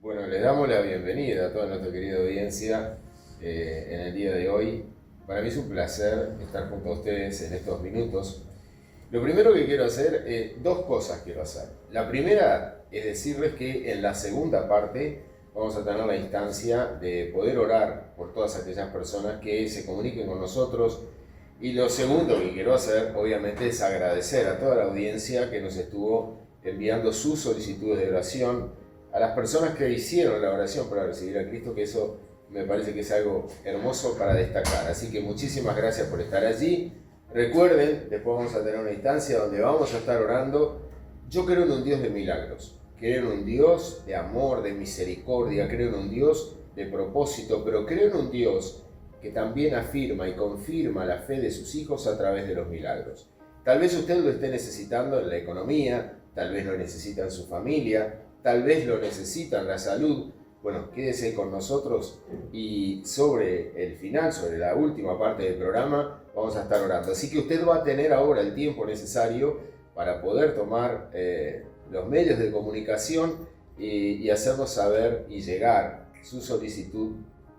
Bueno, le damos la bienvenida a toda nuestra querida audiencia en el día de hoy. Para mí es un placer estar junto a ustedes en estos minutos. Lo primero que quiero hacer, dos cosas quiero hacer. La primera es decirles que en la segunda parte vamos a tener la instancia de poder orar por todas aquellas personas que se comuniquen con nosotros. Y lo segundo que quiero hacer, obviamente, es agradecer a toda la audiencia que nos estuvo enviando sus solicitudes de oración, a las personas que hicieron la oración para recibir a Cristo, que eso me parece que es algo hermoso para destacar. Así que muchísimas gracias por estar allí. Recuerden, después vamos a tener una instancia donde vamos a estar orando. Yo creo en un Dios de milagros, creo en un Dios de amor, de misericordia, creo en un Dios de propósito, pero creo en un Dios que también afirma y confirma la fe de sus hijos a través de los milagros. Tal vez usted lo esté necesitando en la economía, tal vez lo necesita en su familia, tal vez lo necesita en la salud. Bueno, quédese con nosotros y sobre el final, sobre la última parte del programa, vamos a estar orando. Así que usted va a tener ahora el tiempo necesario para poder tomar los medios de comunicación y hacernos saber y llegar su solicitud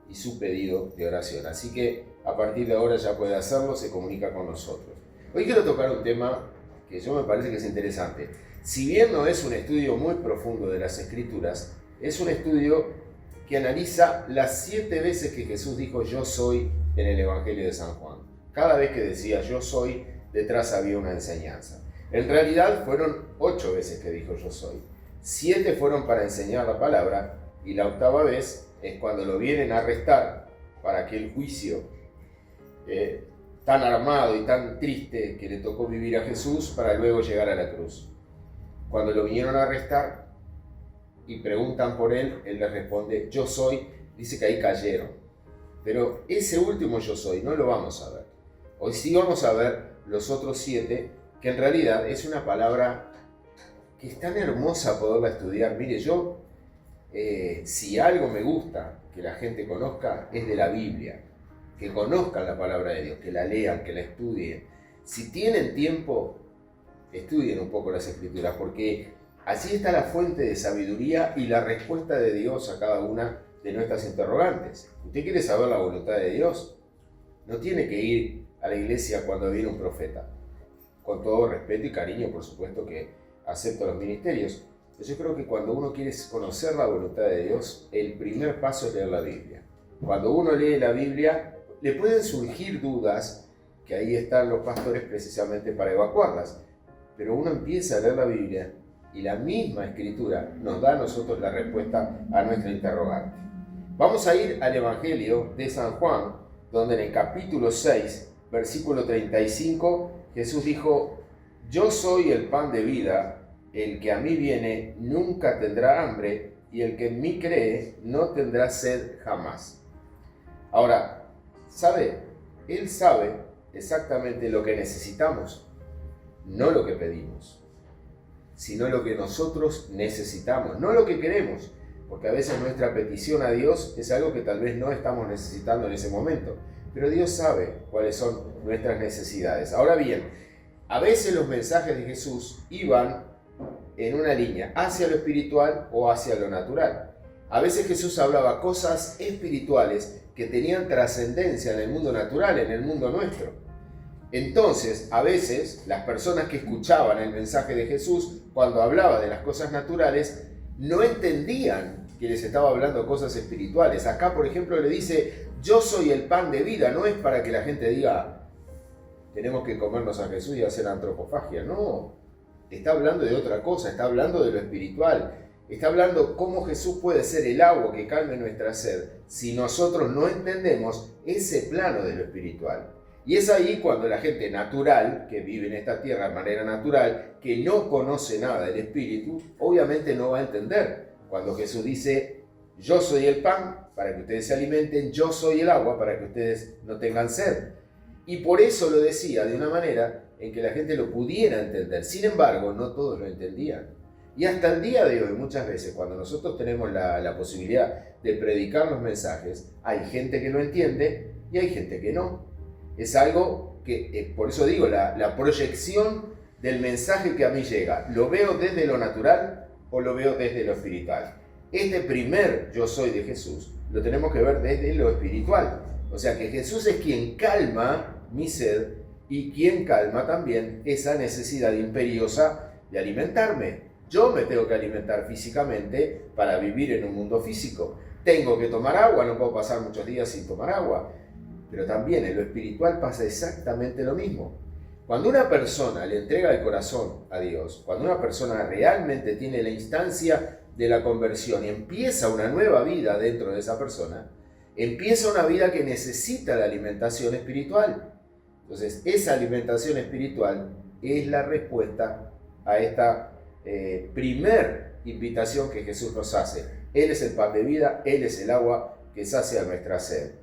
y su pedido de oración. Así que a partir de ahora ya puede hacerlo, se comunica con nosotros. Hoy quiero tocar un tema que yo me parece que es interesante. Si bien no es un estudio muy profundo de las Escrituras, es un estudio que analiza las 7 veces que Jesús dijo yo soy en el Evangelio de San Juan. Cada vez que decía yo soy, detrás había una enseñanza. En realidad fueron 8 veces que dijo yo soy. 7 fueron para enseñar la palabra y la 8ª vez es cuando lo vienen a arrestar para aquel juicio tan armado y tan triste que le tocó vivir a Jesús para luego llegar a la cruz. Cuando lo vinieron a arrestar y preguntan por él, él les responde, yo soy, dice que ahí cayeron. Pero ese último yo soy no lo vamos a ver. Hoy sí vamos a ver los otros 7, que en realidad es una palabra que es tan hermosa poderla estudiar. Mire, yo, si algo me gusta que la gente conozca, es de la Biblia. Que conozcan la palabra de Dios, que la lean, que la estudien. Si tienen tiempo, estudien un poco las Escrituras, porque allí está la fuente de sabiduría y la respuesta de Dios a cada una de nuestras interrogantes. ¿Usted quiere saber la voluntad de Dios? No tiene que ir a la iglesia cuando viene un profeta. Con todo respeto y cariño, por supuesto que acepto los ministerios. Pero yo creo que cuando uno quiere conocer la voluntad de Dios, el primer paso es leer la Biblia. Cuando uno lee la Biblia, le pueden surgir dudas, que ahí están los pastores precisamente para evacuarlas. Pero uno empieza a leer la Biblia y la misma Escritura nos da a nosotros la respuesta a nuestra interrogante. Vamos a ir al Evangelio de San Juan, donde en el capítulo 6, versículo 35, Jesús dijo, yo soy el pan de vida, el que a mí viene nunca tendrá hambre, y el que en mí cree no tendrá sed jamás. Ahora, ¿sabe? Él sabe exactamente lo que necesitamos, no lo que pedimos, sino lo que nosotros necesitamos, no lo que queremos, porque a veces nuestra petición a Dios es algo que tal vez no estamos necesitando en ese momento, pero Dios sabe cuáles son nuestras necesidades. Ahora bien, a veces los mensajes de Jesús iban en una línea hacia lo espiritual o hacia lo natural. A veces Jesús hablaba cosas espirituales que tenían trascendencia en el mundo natural, en el mundo nuestro. Entonces, a veces, las personas que escuchaban el mensaje de Jesús, cuando hablaba de las cosas naturales, no entendían que les estaba hablando cosas espirituales. Acá, por ejemplo, le dice, yo soy el pan de vida. No es para que la gente diga, tenemos que comernos a Jesús y hacer antropofagia. No, está hablando de otra cosa, está hablando de lo espiritual. Está hablando cómo Jesús puede ser el agua que calme nuestra sed si nosotros no entendemos ese plano de lo espiritual. Y es ahí cuando la gente natural, que vive en esta tierra de manera natural, que no conoce nada del Espíritu, obviamente no va a entender. Cuando Jesús dice, yo soy el pan para que ustedes se alimenten, yo soy el agua para que ustedes no tengan sed. Y por eso lo decía de una manera en que la gente lo pudiera entender. Sin embargo, no todos lo entendían. Y hasta el día de hoy, muchas veces, cuando nosotros tenemos la posibilidad de predicar los mensajes, hay gente que lo entiende y hay gente que no. Es algo que, por eso digo, la proyección del mensaje que a mí llega, ¿lo veo desde lo natural o lo veo desde lo espiritual? Este primer yo soy de Jesús lo tenemos que ver desde lo espiritual. O sea que Jesús es quien calma mi sed y quien calma también esa necesidad imperiosa de alimentarme. Yo me tengo que alimentar físicamente para vivir en un mundo físico. Tengo que tomar agua, no puedo pasar muchos días sin tomar agua. Pero también en lo espiritual pasa exactamente lo mismo. Cuando una persona le entrega el corazón a Dios, cuando una persona realmente tiene la instancia de la conversión y empieza una nueva vida dentro de esa persona, empieza una vida que necesita la alimentación espiritual. Entonces, esa alimentación espiritual es la respuesta a esta primer invitación que Jesús nos hace. Él es el pan de vida, Él es el agua que sacia nuestra sed.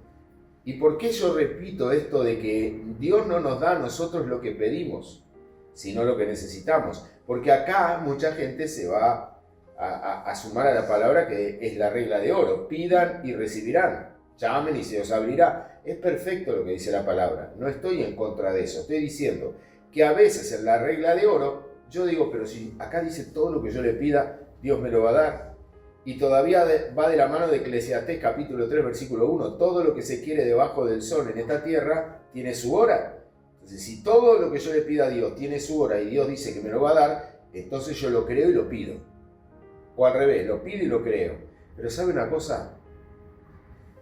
¿Y por qué yo repito esto de que Dios no nos da a nosotros lo que pedimos, sino lo que necesitamos? Porque acá mucha gente se va a sumar a la palabra que es la regla de oro. Pidan y recibirán, llamen y se os abrirá. Es perfecto lo que dice la palabra, no estoy en contra de eso. Estoy diciendo que a veces en la regla de oro, yo digo, pero si acá dice todo lo que yo le pida, Dios me lo va a dar. Y todavía va de la mano de Eclesiastés capítulo 3 versículo 1. Todo lo que se quiere debajo del sol en esta tierra tiene su hora. Entonces, si todo lo que yo le pida a Dios tiene su hora y Dios dice que me lo va a dar, entonces yo lo creo y lo pido. O al revés, lo pido y lo creo. Pero ¿sabe una cosa?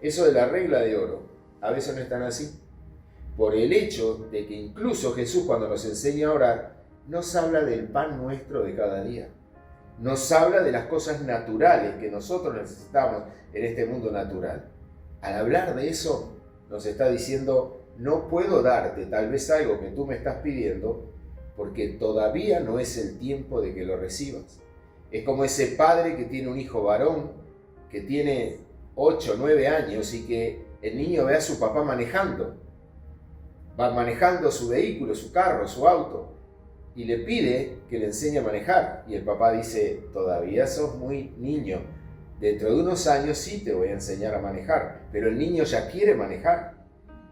Eso de la regla de oro, a veces no es tan así. Por el hecho de que incluso Jesús, cuando nos enseña a orar, nos habla del pan nuestro de cada día. Nos habla de las cosas naturales que nosotros necesitamos en este mundo natural. Al hablar de eso, nos está diciendo, no puedo darte tal vez algo que tú me estás pidiendo, porque todavía no es el tiempo de que lo recibas. Es como ese padre que tiene un hijo varón, que tiene 8 o 9 años y que el niño ve a su papá manejando. Va manejando su vehículo, su carro, su auto. Y le pide que le enseñe a manejar. Y el papá dice, todavía sos muy niño. Dentro de unos años sí te voy a enseñar a manejar. Pero el niño ya quiere manejar.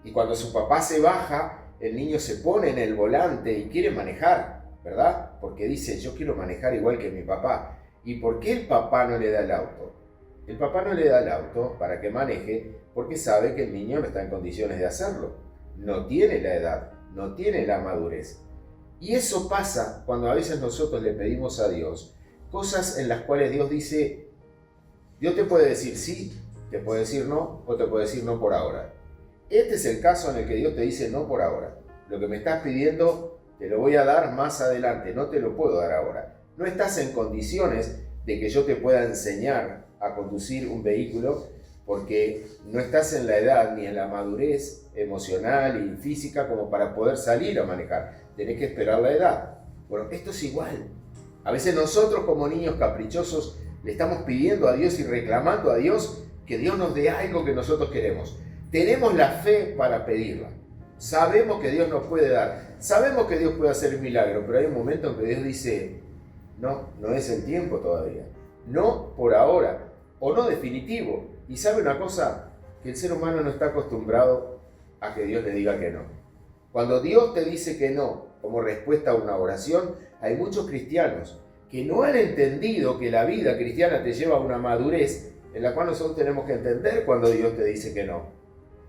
Y cuando su papá se baja, el niño se pone en el volante y quiere manejar, ¿verdad? Porque dice, yo quiero manejar igual que mi papá. ¿Y por qué el papá no le da el auto? El papá no le da el auto para que maneje porque sabe que el niño no está en condiciones de hacerlo. No tiene la edad, no tiene la madurez. Y eso pasa cuando a veces nosotros le pedimos a Dios cosas en las cuales Dios dice, Dios te puede decir sí, te puede decir no, o te puede decir no por ahora. Este es el caso en el que Dios te dice no por ahora. Lo que me estás pidiendo te lo voy a dar más adelante, no te lo puedo dar ahora. No estás en condiciones de que yo te pueda enseñar a conducir un vehículo porque no estás en la edad ni en la madurez emocional y física como para poder salir a manejar. Tenés que esperar la edad. Bueno, esto es igual. A veces nosotros como niños caprichosos le estamos pidiendo a Dios y reclamando a Dios que Dios nos dé algo que nosotros queremos. Tenemos la fe para pedirla. Sabemos que Dios nos puede dar. Sabemos que Dios puede hacer milagros, pero hay un momento en que Dios dice, no, no es el tiempo todavía. No por ahora. O no definitivo. Y sabe una cosa, que el ser humano no está acostumbrado a que Dios le diga que no. Cuando Dios te dice que no, como respuesta a una oración, hay muchos cristianos que no han entendido que la vida cristiana te lleva a una madurez en la cual nosotros tenemos que entender cuando Dios te dice que no.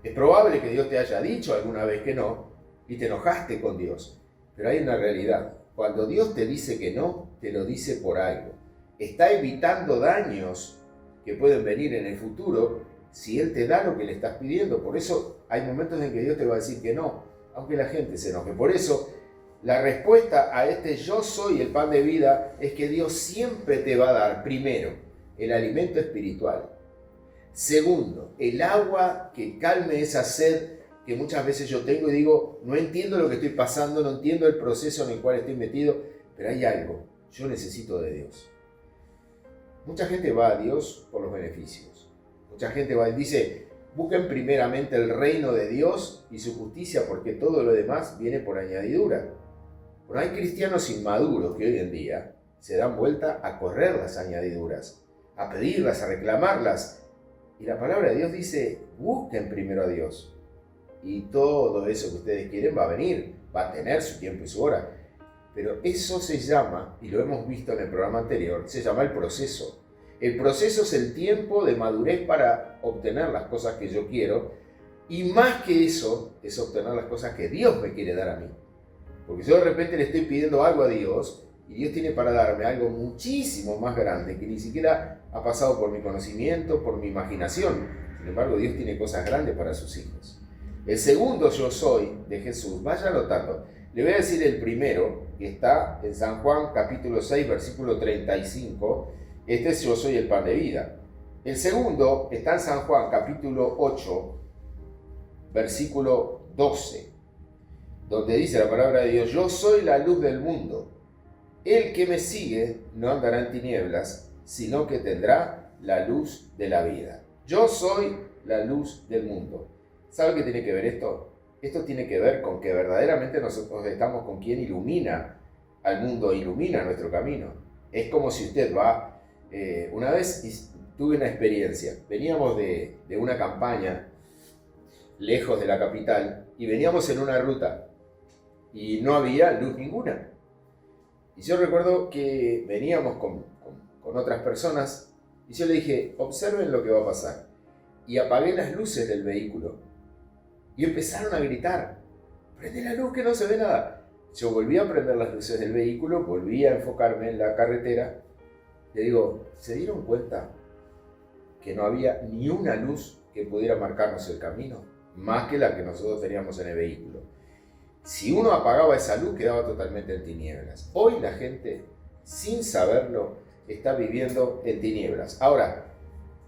Es probable que Dios te haya dicho alguna vez que no y te enojaste con Dios, pero hay una realidad. Cuando Dios te dice que no, te lo dice por algo. Está evitando daños que pueden venir en el futuro si Él te da lo que le estás pidiendo. Por eso hay momentos en que Dios te va a decir que no, aunque la gente se enoje. Por eso la respuesta a este yo soy el pan de vida es que Dios siempre te va a dar, primero, el alimento espiritual. Segundo, el agua que calme esa sed que muchas veces yo tengo y digo, no entiendo lo que estoy pasando, no entiendo el proceso en el cual estoy metido, pero hay algo, yo necesito de Dios. Mucha gente va a Dios por los beneficios. Mucha gente va y dice, busquen primeramente el reino de Dios y su justicia porque todo lo demás viene por añadidura. Bueno, hay cristianos inmaduros que hoy en día se dan vuelta a correr las añadiduras, a pedirlas, a reclamarlas. Y la palabra de Dios dice, busquen primero a Dios. Y todo eso que ustedes quieren va a venir, va a tener su tiempo y su hora. Pero eso se llama, y lo hemos visto en el programa anterior, se llama el proceso. El proceso es el tiempo de madurez para obtener las cosas que yo quiero, y más que eso es obtener las cosas que Dios me quiere dar a mí. Porque yo de repente le estoy pidiendo algo a Dios y Dios tiene para darme algo muchísimo más grande que ni siquiera ha pasado por mi conocimiento, por mi imaginación. Sin embargo, Dios tiene cosas grandes para sus hijos. El segundo yo soy de Jesús, vaya anotando. Le voy a decir el primero, que está en San Juan capítulo 6, versículo 35. Este es yo soy el pan de vida. El segundo está en San Juan capítulo 8, versículo 12, donde dice la palabra de Dios: yo soy la luz del mundo. El que me sigue no andará en tinieblas, sino que tendrá la luz de la vida. Yo soy la luz del mundo. ¿Sabe qué tiene que ver esto? Esto tiene que ver con que verdaderamente nosotros estamos con quien ilumina al mundo, ilumina nuestro camino. Es como si usted va... una vez tuve una experiencia. Veníamos de una campaña lejos de la capital y veníamos en una ruta y no había luz ninguna. Y yo recuerdo que veníamos con otras personas y yo le dije: observen lo que va a pasar. Y apagué las luces del vehículo y empezaron a gritar: prende la luz que no se ve nada. Yo volví a prender las luces del vehículo, volví a enfocarme en la carretera. Le digo: ¿se dieron cuenta que no había ni una luz que pudiera marcarnos el camino? Más que la que nosotros teníamos en el vehículo. Si uno apagaba esa luz, quedaba totalmente en tinieblas. Hoy la gente, sin saberlo, está viviendo en tinieblas. Ahora,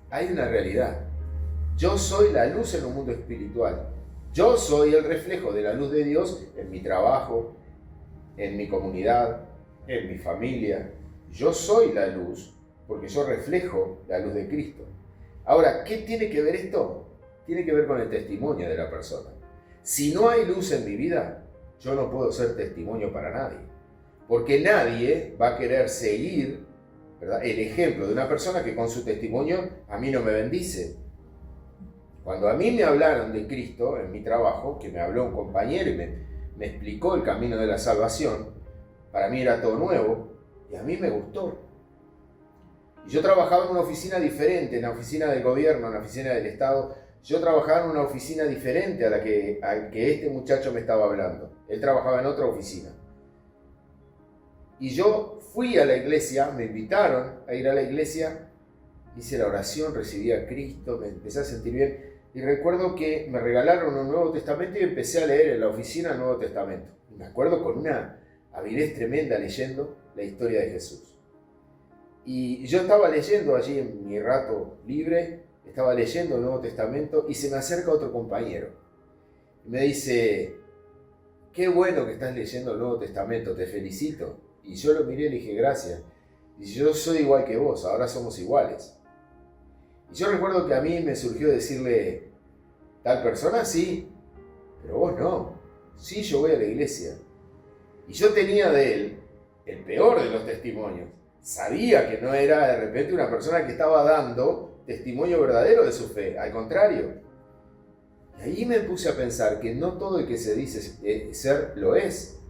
hay una realidad. Yo soy la luz en un mundo espiritual. Yo soy el reflejo de la luz de Dios en mi trabajo, en mi comunidad, en mi familia. Yo soy la luz porque yo reflejo la luz de Cristo. Ahora, ¿qué tiene que ver esto? Tiene que ver con el testimonio de la persona. Si no hay luz en mi vida, yo no puedo ser testimonio para nadie. Porque nadie va a querer seguir, ¿verdad?, el ejemplo de una persona que con su testimonio a mí no me bendice. Cuando a mí me hablaron de Cristo en mi trabajo, que me habló un compañero y me explicó el camino de la salvación, para mí era todo nuevo y a mí me gustó. Y yo trabajaba en una oficina diferente, en la oficina del gobierno, en la oficina del Estado. Yo trabajaba en una oficina diferente a la que este muchacho me estaba hablando. Él trabajaba en otra oficina. Y yo fui a la iglesia, me invitaron a ir a la iglesia, hice la oración, recibí a Cristo, me empecé a sentir bien. Y recuerdo que me regalaron un Nuevo Testamento y empecé a leer en la oficina el Nuevo Testamento. Y me acuerdo con una avidez tremenda leyendo la historia de Jesús. Y yo estaba leyendo allí en mi rato libre, estaba leyendo el Nuevo Testamento y se me acerca otro compañero. Y me dice: qué bueno que estás leyendo el Nuevo Testamento, te felicito. Y yo lo miré y le dije: gracias. Y yo soy igual que vos, ahora somos iguales. Y yo recuerdo que a mí me surgió decirle: tal persona sí, pero vos no. Sí, yo voy a la iglesia. Y yo tenía de él el peor de los testimonios. Sabía que no era de repente una persona que estaba dando testimonio verdadero de su fe, al contrario. Y ahí me puse a pensar que no todo el que se dice ser lo es.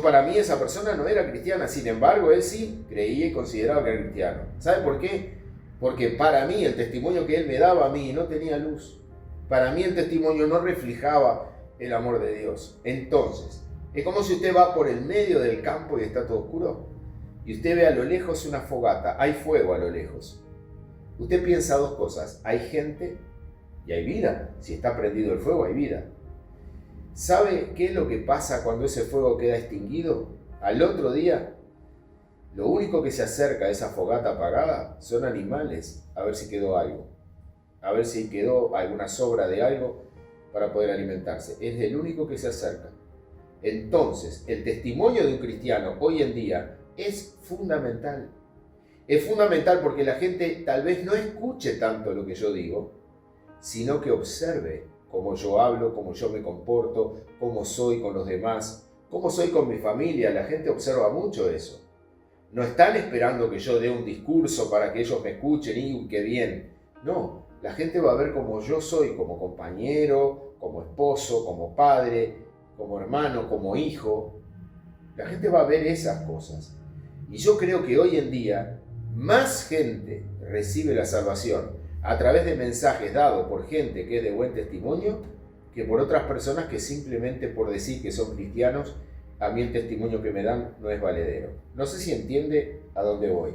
Para mí esa persona no era cristiana, sin embargo él sí creía y consideraba que era cristiano. ¿Sabe por qué? Porque para mí el testimonio que él me daba a mí no tenía luz. Para mí el testimonio no reflejaba el amor de Dios. Entonces, es como si usted va por el medio del campo y está todo oscuro. Y usted ve a lo lejos una fogata, hay fuego a lo lejos. Usted piensa dos cosas: hay gente y hay vida. Si está prendido el fuego, hay vida. ¿Sabe qué es lo que pasa cuando ese fuego queda extinguido? Al otro día, lo único que se acerca a esa fogata apagada son animales, a ver si quedó algo. A ver si quedó alguna sobra de algo para poder alimentarse. Es el único que se acerca. Entonces, el testimonio de un cristiano hoy en día es fundamental. Es fundamental porque la gente tal vez no escuche tanto lo que yo digo, sino que observe cómo yo hablo, cómo yo me comporto, cómo soy con los demás, cómo soy con mi familia. La gente observa mucho eso. No están esperando que yo dé un discurso para que ellos me escuchen y qué bien. No, la gente va a ver cómo yo soy como compañero, como esposo, como padre, como hermano, como hijo. La gente va a ver esas cosas. Y yo creo que hoy en día más gente recibe la salvación a través de mensajes dados por gente que es de buen testimonio, que por otras personas que simplemente por decir que son cristianos, a mí el testimonio que me dan no es valedero. No sé si entiende a dónde voy.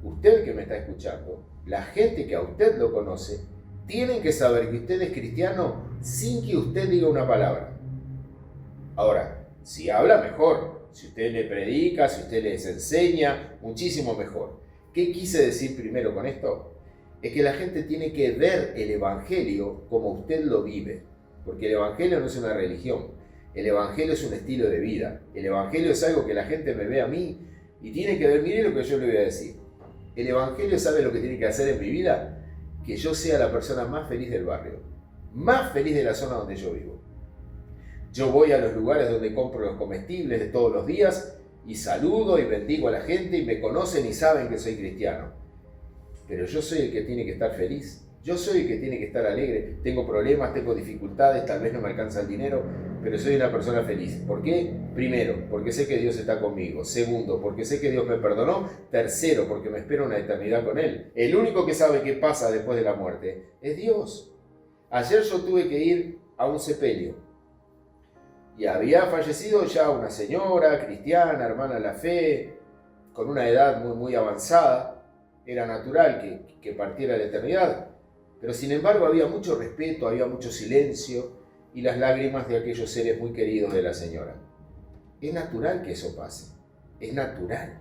Usted que me está escuchando, la gente que a usted lo conoce, tienen que saber que usted es cristiano sin que usted diga una palabra. Ahora, si habla, mejor. Si usted le predica, si usted les enseña, muchísimo mejor. ¿Qué quise decir primero con esto? Es que la gente tiene que ver el Evangelio como usted lo vive. Porque el Evangelio no es una religión. El Evangelio es un estilo de vida. El Evangelio es algo que la gente me ve a mí y tiene que ver, mire lo que yo le voy a decir. El Evangelio sabe lo que tiene que hacer en mi vida, que yo sea la persona más feliz del barrio, más feliz de la zona donde yo vivo. Yo voy a los lugares donde compro los comestibles de todos los días y saludo y bendigo a la gente y me conocen y saben que soy cristiano. Pero yo soy el que tiene que estar feliz. Yo soy el que tiene que estar alegre. Tengo problemas, tengo dificultades, tal vez no me alcanza el dinero, pero soy una persona feliz. ¿Por qué? Primero, porque sé que Dios está conmigo. Segundo, porque sé que Dios me perdonó. Tercero, porque me espera una eternidad con Él. El único que sabe qué pasa después de la muerte es Dios. Ayer yo tuve que ir a un sepelio y había fallecido ya una señora cristiana, hermana de la fe, con una edad muy avanzada. Era natural que partiera la eternidad. Pero sin embargo había mucho respeto, había mucho silencio y las lágrimas de aquellos seres muy queridos de la señora. Es natural que eso pase, es natural.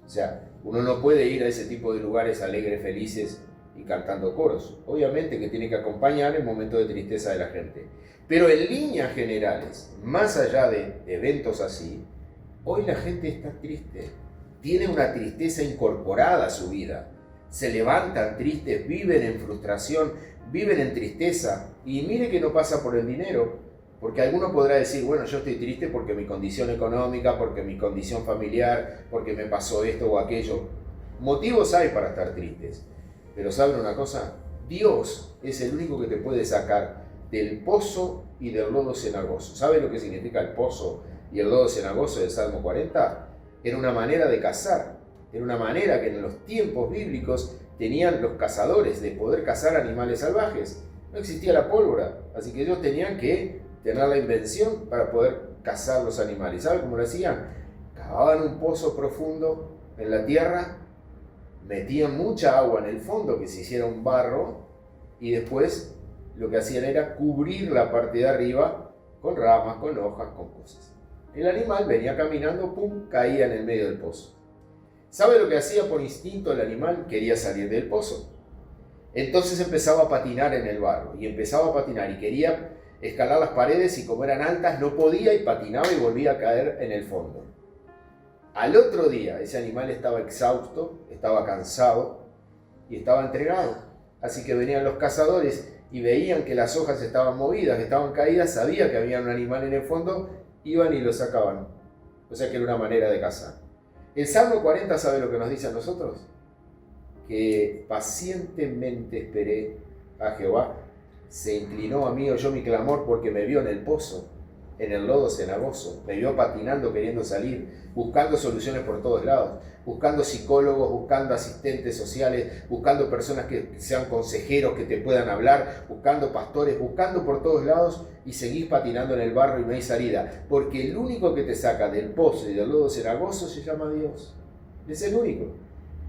O sea, uno no puede ir a ese tipo de lugares alegres, felices y cantando coros. Obviamente que tiene que acompañar el momento de tristeza de la gente. Pero en líneas generales, más allá de eventos así, hoy la gente está triste, tiene una tristeza incorporada a su vida. Se levantan tristes, viven en frustración, viven en tristeza. Y mire que no pasa por el dinero, porque alguno podrá decir, bueno, yo estoy triste porque mi condición económica, porque mi condición familiar, porque me pasó esto o aquello. Motivos hay para estar tristes. Pero ¿saben una cosa? Dios es el único que te puede sacar del pozo y del lodo cenagoso. ¿Sabe lo que significa el pozo y el lodo cenagoso del Salmo 40? Era una manera de cazar. Era una manera que en los tiempos bíblicos tenían los cazadores de poder cazar animales salvajes. No existía la pólvora, así que ellos tenían que tener la invención para poder cazar los animales. ¿Saben cómo lo hacían? Cavaban un pozo profundo en la tierra, metían mucha agua en el fondo que se hiciera un barro y después lo que hacían era cubrir la parte de arriba con ramas, con hojas, con cosas. El animal venía caminando, pum, caía en el medio del pozo. ¿Sabe lo que hacía por instinto el animal? Quería salir del pozo. Entonces empezaba a patinar en el barro y empezaba a patinar y quería escalar las paredes y como eran altas no podía y patinaba y volvía a caer en el fondo. Al otro día ese animal estaba exhausto, estaba cansado y estaba entregado. Así que venían los cazadores y veían que las hojas estaban movidas, que estaban caídas, sabía que había un animal en el fondo, iban y lo sacaban. O sea que era una manera de cazar. El Salmo 40, ¿sabe lo que nos dice a nosotros? Que pacientemente esperé a Jehová, se inclinó a mí, oyó mi clamor porque me vio en el pozo, en el lodo cenagoso, me vio patinando queriendo salir, buscando soluciones por todos lados, buscando psicólogos, buscando asistentes sociales, buscando personas que sean consejeros que te puedan hablar, buscando pastores, buscando por todos lados y seguís patinando en el barro y no hay salida, porque el único que te saca del pozo y del lodo cenagoso se llama Dios, es el único.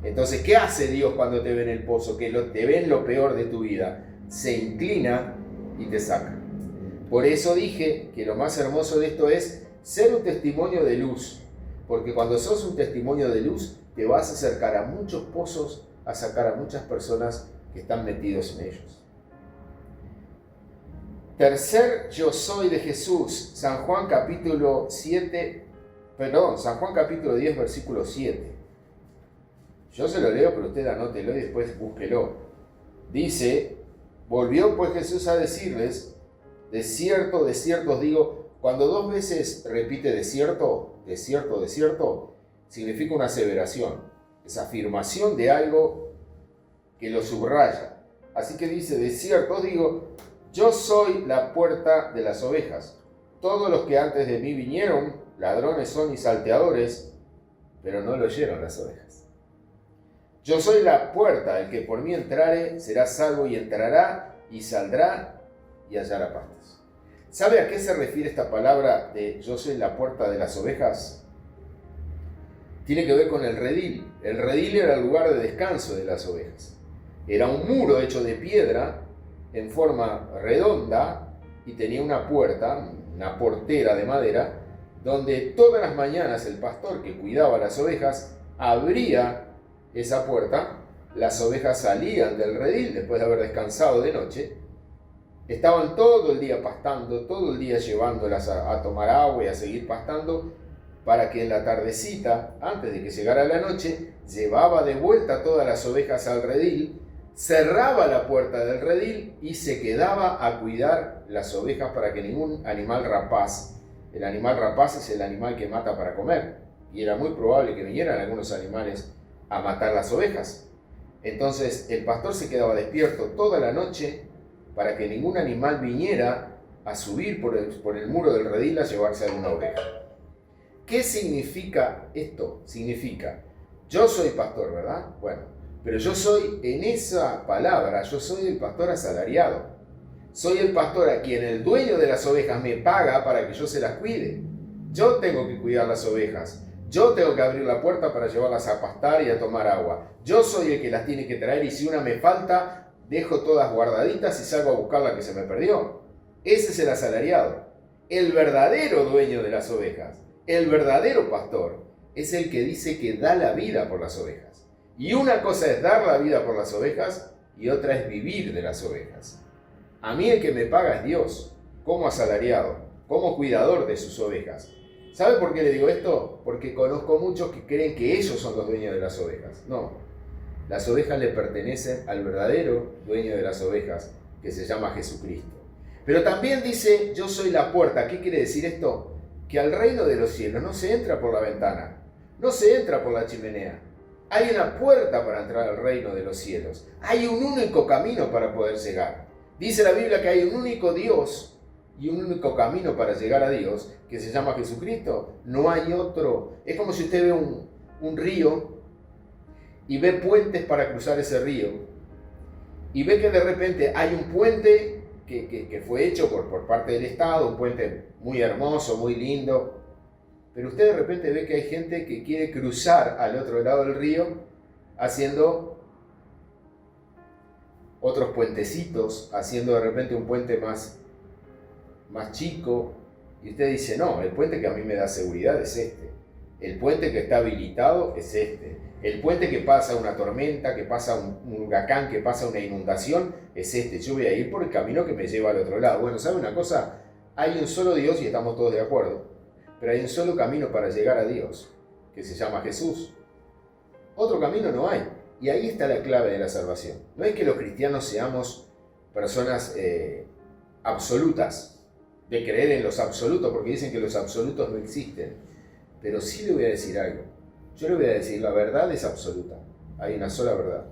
Entonces, ¿qué hace Dios cuando te ve en el pozo? Que te ve en lo peor de tu vida, se inclina y te saca. Por eso dije que lo más hermoso de esto es ser un testimonio de luz, porque cuando sos un testimonio de luz te vas a acercar a muchos pozos, a sacar a muchas personas que están metidos en ellos. Tercer yo soy de Jesús, San Juan capítulo 10, versículo 7. Yo se lo leo, pero usted anótelo y después búsquelo. Dice, volvió pues Jesús a decirles, de cierto os digo, cuando dos veces repite de cierto, significa una aseveración, es afirmación de algo que lo subraya. Así que dice, de cierto os digo, yo soy la puerta de las ovejas. Todos los que antes de mí vinieron, ladrones son y salteadores, pero no lo oyeron las ovejas. Yo soy la puerta, el que por mí entrare será salvo y entrará y saldrá y hallará pastos. ¿Sabe a qué se refiere esta palabra de yo soy la puerta de las ovejas? Tiene que ver con el redil. El redil era el lugar de descanso de las ovejas. Era un muro hecho de piedra en forma redonda y tenía una puerta, una portera de madera, donde todas las mañanas el pastor que cuidaba las ovejas abría esa puerta, las ovejas salían del redil después de haber descansado de noche, estaban todo el día pastando, todo el día llevándolas a tomar agua y a seguir pastando, para que en la tardecita, antes de que llegara la noche, llevaba de vuelta todas las ovejas al redil, cerraba la puerta del redil y se quedaba a cuidar las ovejas para que ningún animal rapaz, el animal rapaz es el animal que mata para comer, y era muy probable que vinieran algunos animales a matar las ovejas. Entonces el pastor se quedaba despierto toda la noche para que ningún animal viniera a subir por el muro del redil a llevarse a alguna oveja. ¿Qué significa esto? Significa, yo soy pastor, ¿verdad? Bueno, pero yo soy, en esa palabra, yo soy el pastor asalariado. Soy el pastor a quien el dueño de las ovejas me paga para que yo se las cuide. Yo tengo que cuidar las ovejas. Yo tengo que abrir la puerta para llevarlas a pastar y a tomar agua. Yo soy el que las tiene que traer y si una me falta, dejo todas guardaditas y salgo a buscar la que se me perdió. Ese es el asalariado. El verdadero dueño de las ovejas, el verdadero pastor, es el que dice que da la vida por las ovejas. Y una cosa es dar la vida por las ovejas y otra es vivir de las ovejas. A mí el que me paga es Dios, como asalariado, como cuidador de sus ovejas. ¿Sabe por qué le digo esto? Porque conozco muchos que creen que ellos son los dueños de las ovejas. No, las ovejas le pertenecen al verdadero dueño de las ovejas, que se llama Jesucristo. Pero también dice, yo soy la puerta. ¿Qué quiere decir esto? Que al reino de los cielos no se entra por la ventana, no se entra por la chimenea. Hay una puerta para entrar al reino de los cielos. Hay un único camino para poder llegar. Dice la Biblia que hay un único Dios y un único camino para llegar a Dios, que se llama Jesucristo. No hay otro. Es como si usted ve un río y ve puentes para cruzar ese río. Y ve que de repente hay un puente que fue hecho por parte del Estado, un puente muy hermoso, muy lindo. Pero usted de repente ve que hay gente que quiere cruzar al otro lado del río haciendo otros puentecitos, haciendo de repente un puente más chico. Y usted dice, no, el puente que a mí me da seguridad es este. El puente que está habilitado es este. El puente que pasa una tormenta, que pasa un huracán, que pasa una inundación, es este. Yo voy a ir por el camino que me lleva al otro lado. Bueno, ¿sabe una cosa? Hay un solo Dios y estamos todos de acuerdo. Pero hay un solo camino para llegar a Dios, que se llama Jesús. Otro camino no hay. Y ahí está la clave de la salvación. No es que los cristianos seamos personas absolutas, de creer en los absolutos, porque dicen que los absolutos no existen. Pero sí le voy a decir algo. Yo le voy a decir, la verdad es absoluta. Hay una sola verdad.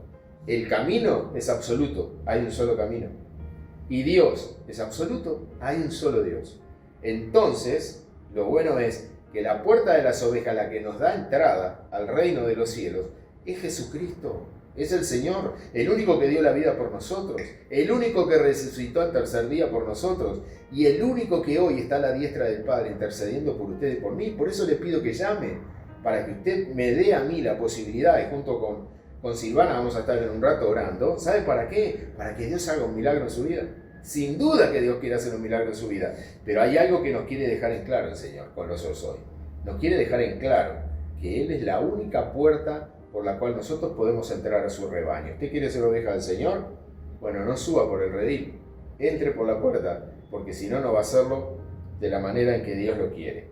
El camino es absoluto. Hay un solo camino. Y Dios es absoluto. Hay un solo Dios. Entonces, lo bueno es que la puerta de las ovejas, la que nos da entrada al reino de los cielos, es Jesucristo. Es el Señor, el único que dio la vida por nosotros, el único que resucitó al tercer día por nosotros y el único que hoy está a la diestra del Padre intercediendo por usted y por mí. Por eso le pido que llame, para que usted me dé a mí la posibilidad, y junto con Silvana vamos a estar en un rato orando. ¿Sabe para qué? Para que Dios haga un milagro en su vida. Sin duda que Dios quiere hacer un milagro en su vida, pero hay algo que nos quiere dejar en claro el Señor con los ojos hoy. Nos quiere dejar en claro que Él es la única puerta por la cual nosotros podemos entrar a su rebaño. ¿Usted quiere ser oveja del Señor? Bueno, no suba por el redil, entre por la puerta, porque si no, no va a hacerlo de la manera en que Dios lo quiere.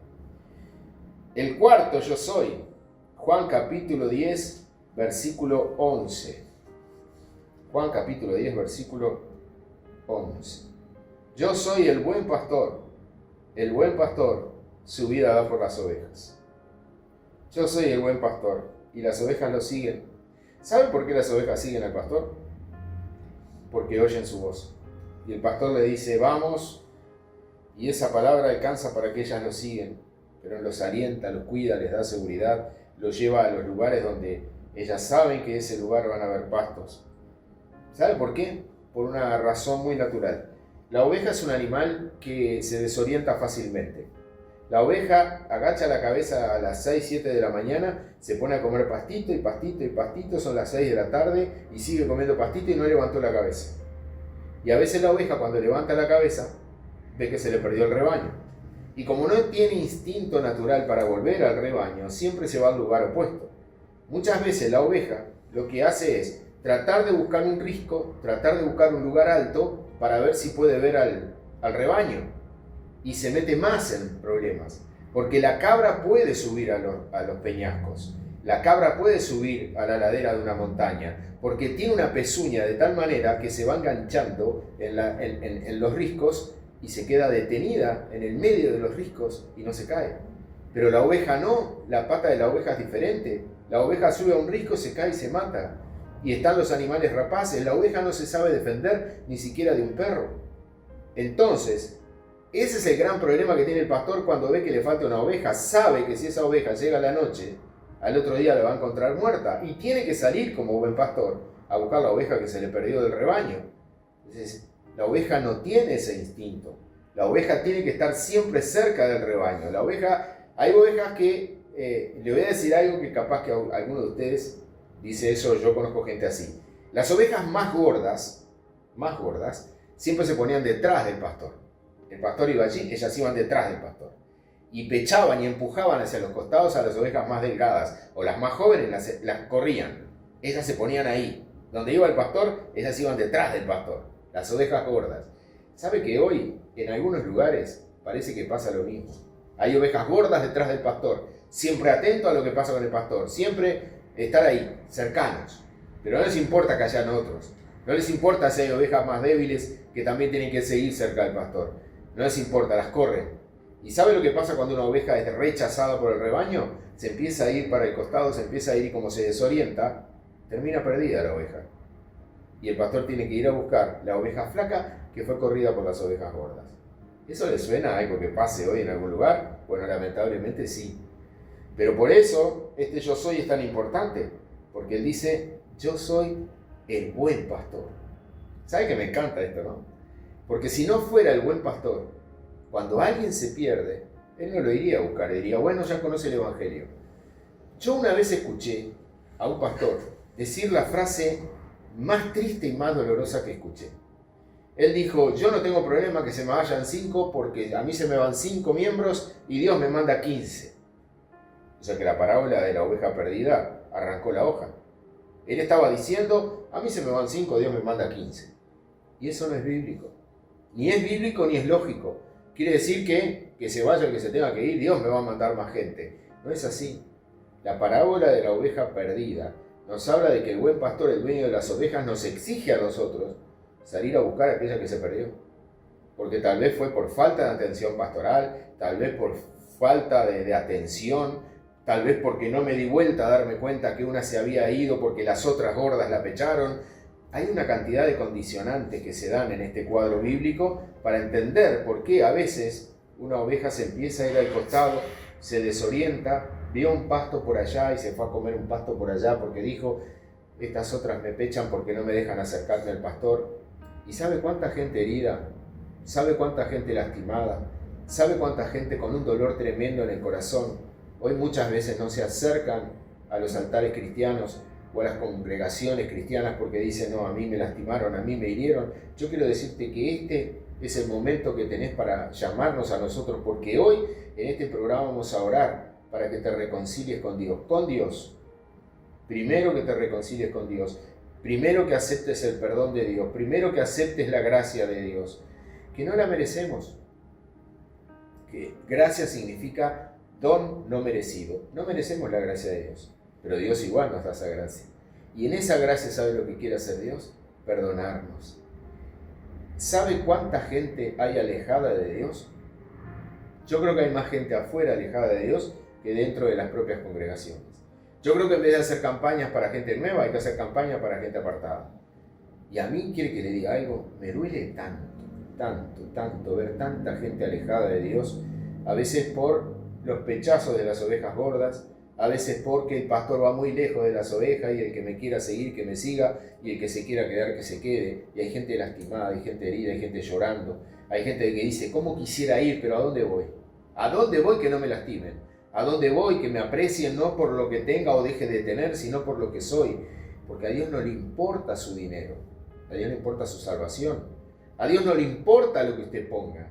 El cuarto yo soy, Juan capítulo 10, versículo 11. Juan capítulo 10, versículo 11. Yo soy el buen pastor su vida da por las ovejas. Yo soy el buen pastor y las ovejas lo siguen. ¿Saben por qué las ovejas siguen al pastor? Porque oyen su voz. Y el pastor le dice, vamos, y esa palabra alcanza para que ellas lo siguen, pero los alienta, los cuida, les da seguridad, los lleva a los lugares donde Ellas saben que en ese lugar van a haber pastos. ¿Sabe por qué? Por una razón muy natural. La oveja es un animal que se desorienta fácilmente. La oveja agacha la cabeza a las 6, 7 de la mañana, se pone a comer pastito y pastito y pastito, son las 6 de la tarde y sigue comiendo pastito y no levantó la cabeza. Y a veces la oveja cuando levanta la cabeza ve que se le perdió el rebaño. Y como no tiene instinto natural para volver al rebaño, siempre se va al lugar opuesto. Muchas veces la oveja lo que hace es tratar de buscar un risco, tratar de buscar un lugar alto para ver si puede ver al rebaño. Y se mete más en problemas. Porque la cabra puede subir a los peñascos. La cabra puede subir a la ladera de una montaña. Porque tiene una pezuña de tal manera que se va enganchando en los riscos y se queda detenida en el medio de los riscos y no se cae. Pero la oveja no, la pata de la oveja es diferente. La oveja sube a un risco, se cae y se mata. Y están los animales rapaces. La oveja no se sabe defender ni siquiera de un perro. Entonces, ese es el gran problema que tiene el pastor cuando ve que le falta una oveja. Sabe que si esa oveja llega a la noche, al otro día la va a encontrar muerta. Y tiene que salir como buen pastor a buscar la oveja que se le perdió del rebaño. Entonces, la oveja no tiene ese instinto. La oveja tiene que estar siempre cerca del rebaño. Hay ovejas que, le voy a decir algo que capaz que alguno de ustedes dice eso, yo conozco gente así. Las ovejas más gordas, siempre se ponían detrás del pastor. El pastor iba allí, ellas iban detrás del pastor. Y pechaban y empujaban hacia los costados a las ovejas más delgadas. O las más jóvenes las corrían. Ellas se ponían ahí. Donde iba el pastor, ellas iban detrás del pastor. Las ovejas gordas. ¿Sabe que hoy, en algunos lugares, parece que pasa lo mismo? Hay ovejas gordas detrás del pastor, siempre atento a lo que pasa con el pastor, siempre estar ahí, cercanos. Pero no les importa que hayan otros. No les importa si hay ovejas más débiles que también tienen que seguir cerca del pastor. No les importa, las corren. ¿Y sabe lo que pasa cuando una oveja es rechazada por el rebaño? Se empieza a ir para el costado, se empieza a ir y como se desorienta, termina perdida la oveja. Y el pastor tiene que ir a buscar la oveja flaca que fue corrida por las ovejas gordas. ¿Eso le suena a algo que pase hoy en algún lugar? Bueno, lamentablemente sí. Pero por eso este yo soy es tan importante, porque él dice, yo soy el buen pastor. ¿Sabe que me encanta esto, no? Porque si no fuera el buen pastor, cuando alguien se pierde, él no lo iría a buscar, diría, bueno, ya conoce el Evangelio. Yo una vez escuché a un pastor decir la frase más triste y más dolorosa que escuché. Él dijo, yo no tengo problema que se me vayan 5 porque a mí se me van 5 miembros y Dios me manda 15. O sea que la parábola de la oveja perdida arrancó la hoja. Él estaba diciendo, a mí se me van 5, Dios me manda 15. Y eso no es bíblico. Ni es bíblico ni es lógico. Quiere decir que se vaya el que se tenga que ir, Dios me va a mandar más gente. No es así. La parábola de la oveja perdida nos habla de que el buen pastor, el dueño de las ovejas, nos exige a nosotros salir a buscar a aquella que se perdió. Porque tal vez fue por falta de atención pastoral, tal vez por falta de atención, tal vez porque no me di vuelta a darme cuenta que una se había ido porque las otras gordas la pecharon. Hay una cantidad de condicionantes que se dan en este cuadro bíblico para entender por qué a veces una oveja se empieza a ir al costado, se desorienta, vio un pasto por allá y se fue a comer un pasto por allá porque dijo, estas otras me pechan porque no me dejan acercarme al pastor. ¿Y sabe cuánta gente herida? ¿Sabe cuánta gente lastimada? ¿Sabe cuánta gente con un dolor tremendo en el corazón? Hoy muchas veces no se acercan a los altares cristianos o a las congregaciones cristianas porque dicen, no, a mí me lastimaron, a mí me hirieron. Yo quiero decirte que este es el momento que tenés para llamarnos a nosotros, porque hoy en este programa vamos a orar para que te reconcilies con Dios. Con Dios. Primero que te reconcilies con Dios. Primero que aceptes el perdón de Dios. Primero que aceptes la gracia de Dios. Que no la merecemos. Que gracia significa don no merecido. No merecemos la gracia de Dios. Pero Dios igual nos da esa gracia. Y en esa gracia, ¿sabe lo que quiere hacer Dios? Perdonarnos. ¿Sabe cuánta gente hay alejada de Dios? Yo creo que hay más gente afuera alejada de Dios que dentro de las propias congregaciones. Yo creo que en vez de hacer campañas para gente nueva, hay que hacer campañas para gente apartada. Y a mí, quiere que le diga algo, me duele tanto ver tanta gente alejada de Dios, a veces por los pechazos de las ovejas gordas, a veces porque el pastor va muy lejos de las ovejas y el que me quiera seguir, que me siga, y el que se quiera quedar, que se quede. Y hay gente lastimada, hay gente herida, hay gente llorando, hay gente que dice, ¿cómo quisiera ir? Pero ¿a dónde voy? ¿A dónde voy que no me lastimen? ¿A dónde voy que me aprecien no por lo que tenga o deje de tener, sino por lo que soy? Porque a Dios no le importa su dinero, a Dios le importa su salvación. A Dios no le importa lo que usted ponga.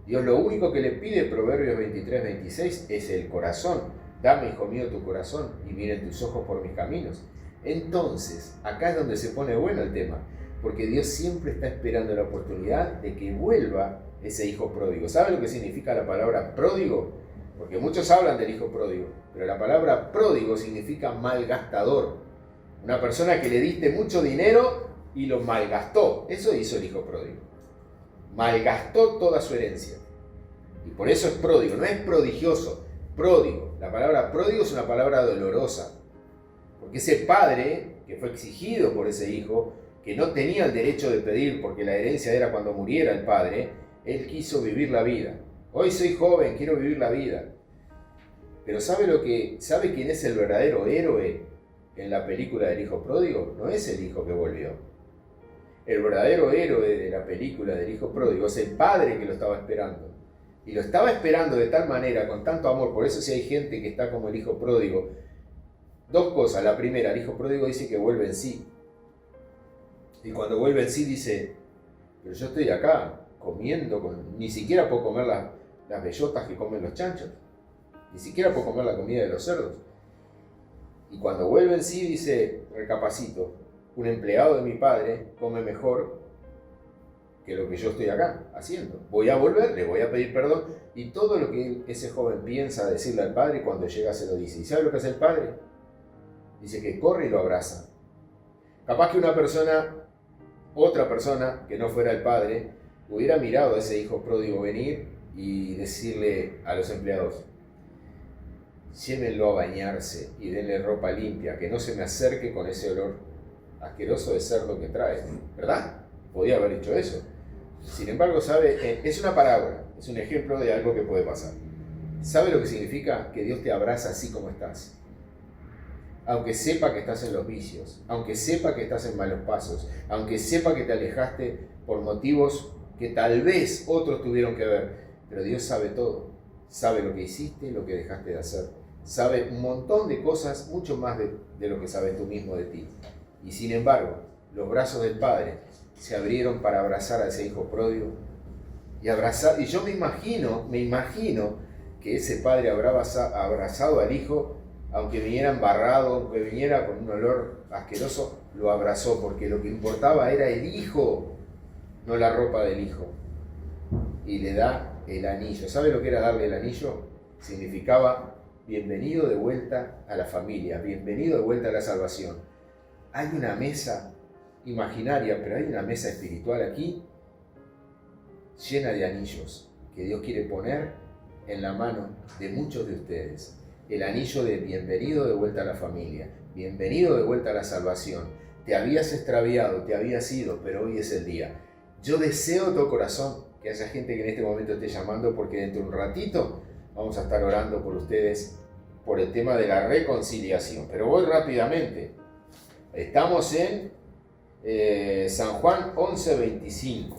Dios lo único que le pide, Proverbios 23-26, es el corazón. Dame, hijo mío, tu corazón y miren tus ojos por mis caminos. Entonces, acá es donde se pone bueno el tema, porque Dios siempre está esperando la oportunidad de que vuelva ese hijo pródigo. ¿Sabe lo que significa la palabra pródigo? Porque muchos hablan del hijo pródigo, pero la palabra pródigo significa malgastador. Una persona que le diste mucho dinero y lo malgastó. Eso hizo el hijo pródigo. Malgastó toda su herencia. Y por eso es pródigo, no es prodigioso, pródigo. La palabra pródigo es una palabra dolorosa. Porque ese padre, que fue exigido por ese hijo, que no tenía el derecho de pedir porque la herencia era cuando muriera el padre, él quiso vivir la vida. Hoy soy joven, quiero vivir la vida. Pero ¿sabe quién es el verdadero héroe en la película del hijo pródigo? No es el hijo que volvió. El verdadero héroe de la película del hijo pródigo es el padre que lo estaba esperando. Y lo estaba esperando de tal manera, con tanto amor. Por eso si hay gente que está como el hijo pródigo, dos cosas. La primera, el hijo pródigo dice que vuelve en sí. Y cuando vuelve en sí dice, pero yo estoy acá comiendo, ni siquiera puedo comer las bellotas que comen los chanchos. Ni siquiera puedo comer la comida de los cerdos. Y cuando vuelve en sí dice, recapacito, un empleado de mi padre come mejor que lo que yo estoy acá haciendo. Voy a volver, le voy a pedir perdón. Y todo lo que ese joven piensa decirle al padre, cuando llega se lo dice. ¿Y sabe lo que hace el padre? Dice que corre y lo abraza. Capaz que otra persona, que no fuera el padre, hubiera mirado a ese hijo pródigo venir y decirle a los empleados, llévenlo a bañarse y denle ropa limpia, que no se me acerque con ese olor asqueroso de cerdo que trae, ¿verdad? Podía haber dicho eso. Sin embargo, ¿sabe? Es una parábola, es un ejemplo de algo que puede pasar. ¿Sabe lo que significa? Que Dios te abraza así como estás. Aunque sepa que estás en los vicios, aunque sepa que estás en malos pasos, aunque sepa que te alejaste por motivos que tal vez otros tuvieron que ver, pero Dios sabe todo. Sabe lo que hiciste y lo que dejaste de hacer. Sabe un montón de cosas, mucho más de lo que sabes tú mismo de ti. Y sin embargo, los brazos del Padre se abrieron para abrazar a ese hijo pródigo y yo me imagino que ese padre habrá abrazado al hijo, aunque viniera embarrado, aunque viniera con un olor asqueroso, lo abrazó, porque lo que importaba era el hijo, no la ropa del hijo. Y le da el anillo. ¿Sabe lo que era darle el anillo? Significaba bienvenido de vuelta a la familia, bienvenido de vuelta a la salvación. Hay una mesa imaginaria, pero hay una mesa espiritual aquí llena de anillos que Dios quiere poner en la mano de muchos de ustedes. El anillo de bienvenido de vuelta a la familia, bienvenido de vuelta a la salvación. Te habías extraviado, te habías ido, pero hoy es el día. Yo deseo de todo corazón que haya gente que en este momento esté llamando, porque dentro de un ratito vamos a estar orando por ustedes por el tema de la reconciliación. Pero voy rápidamente. Estamos en San Juan 11:25.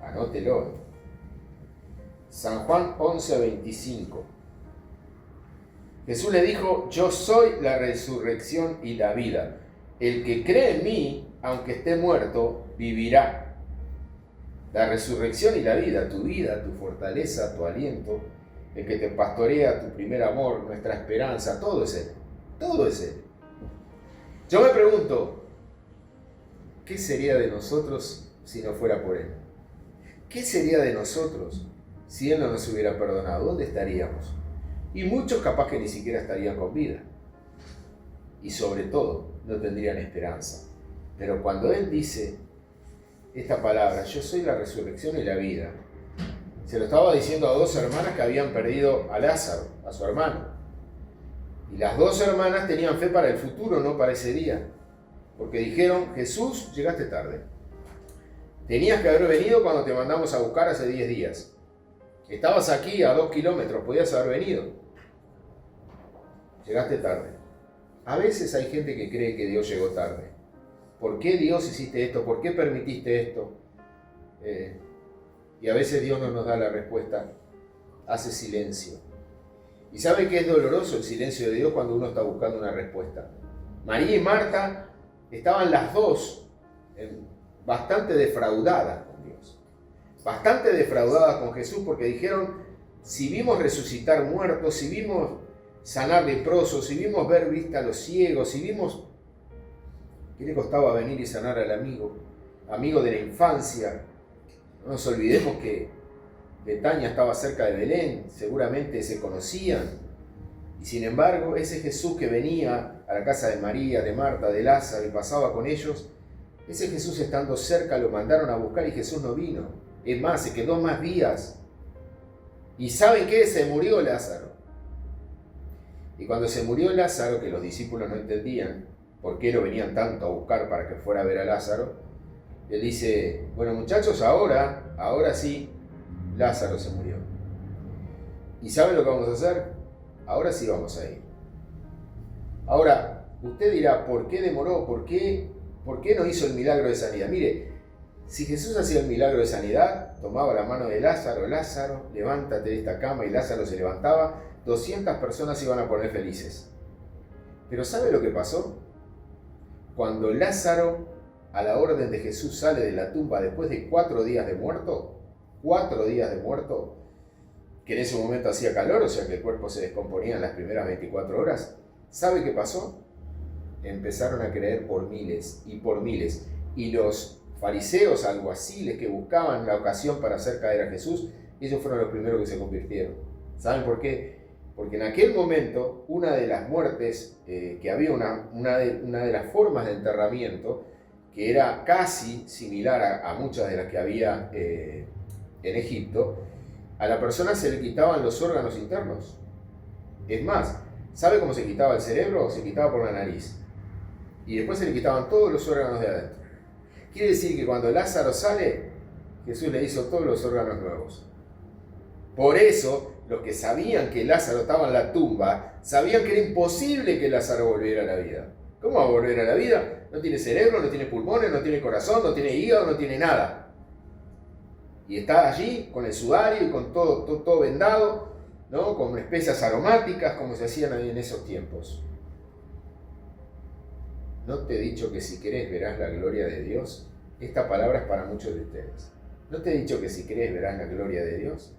Anótelo. San Juan 11:25. Jesús le dijo, yo soy la resurrección y la vida. El que cree en mí, aunque esté muerto, vivirá. La resurrección y la vida, tu fortaleza, tu aliento, el que te pastorea, tu primer amor, nuestra esperanza, todo es Él. Todo es Él. Yo me pregunto, ¿qué sería de nosotros si no fuera por Él? ¿Qué sería de nosotros si Él no nos hubiera perdonado? ¿Dónde estaríamos? Y muchos capaz que ni siquiera estarían con vida. Y sobre todo, no tendrían esperanza. Pero cuando Él dice esta palabra, yo soy la resurrección y la vida, se lo estaba diciendo a dos hermanas que habían perdido a Lázaro, a su hermano. Y las dos hermanas tenían fe para el futuro, no para ese día. Porque dijeron, Jesús, llegaste tarde. Tenías que haber venido cuando te mandamos a buscar hace 10 días. Estabas aquí a 2 kilómetros, podías haber venido. llegaste tarde. A veces hay gente que cree que Dios llegó tarde. ¿Por qué Dios hiciste esto? ¿Por qué permitiste esto? Y a veces Dios no nos da la respuesta, hace silencio. ¿Y sabe qué es doloroso el silencio de Dios cuando uno está buscando una respuesta? María y Marta estaban las dos bastante defraudadas con Dios, bastante defraudadas con Jesús, porque dijeron, si vimos resucitar muertos, si vimos sanar leprosos, si vimos ver vista a los ciegos, si vimos... ¿Qué le costaba venir y sanar al amigo de la infancia? No nos olvidemos que Betania estaba cerca de Belén, seguramente se conocían. Y sin embargo, ese Jesús que venía a la casa de María, de Marta, de Lázaro y pasaba con ellos, ese Jesús estando cerca lo mandaron a buscar y Jesús no vino. Es más, se quedó más días. ¿Y saben qué? Se murió Lázaro. Y cuando se murió Lázaro, que los discípulos no entendían por qué lo venían tanto a buscar para que fuera a ver a Lázaro, él dice, bueno muchachos, ahora sí, Lázaro se murió. ¿Y saben lo que vamos a hacer? Ahora sí vamos a ir. Ahora, usted dirá, ¿por qué demoró? ¿Por qué no hizo el milagro de sanidad? Mire, si Jesús hacía el milagro de sanidad, tomaba la mano de Lázaro, Lázaro, levántate de esta cama, y Lázaro se levantaba, 200 personas se iban a poner felices. Pero ¿sabe lo que pasó? Cuando Lázaro, a la orden de Jesús, sale de la tumba después de 4 días de muerto, que en ese momento hacía calor, o sea que el cuerpo se descomponía en las primeras 24 horas, ¿sabe qué pasó? Empezaron a creer por miles y por miles. Y los fariseos, alguaciles que buscaban la ocasión para hacer caer a Jesús, ellos fueron los primeros que se convirtieron. ¿Saben por qué? Porque en aquel momento, una de las muertes, que había una de las formas de enterramiento, que era casi similar a muchas de las que había en Egipto, a la persona se le quitaban los órganos internos. Es más, ¿sabe cómo se quitaba el cerebro? Se quitaba por la nariz. Y después se le quitaban todos los órganos de adentro. Quiere decir que cuando Lázaro sale, Jesús le hizo todos los órganos nuevos. Por eso, los que sabían que Lázaro estaba en la tumba, sabían que era imposible que Lázaro volviera a la vida. ¿Cómo va a volver a la vida? No tiene cerebro, no tiene pulmones, no tiene corazón, no tiene hígado, no tiene nada. Y está allí con el sudario y con todo vendado, ¿no? Con especias aromáticas, como se hacían en esos tiempos. ¿No te he dicho que si querés verás la gloria de Dios? Esta palabra es para muchos de ustedes. ¿No te he dicho que si querés verás la gloria de Dios?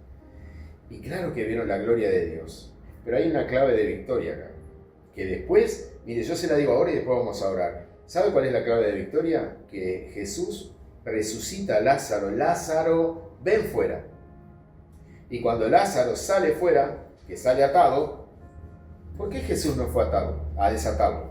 Y claro que vieron la gloria de Dios. Pero hay una clave de victoria acá. Que después, mire, yo se la digo ahora y después vamos a orar. ¿Sabe cuál es la clave de victoria? Que Jesús resucita a Lázaro. Lázaro, ven fuera. Y cuando Lázaro sale fuera, que sale atado, ¿por qué Jesús no fue a desatarlo?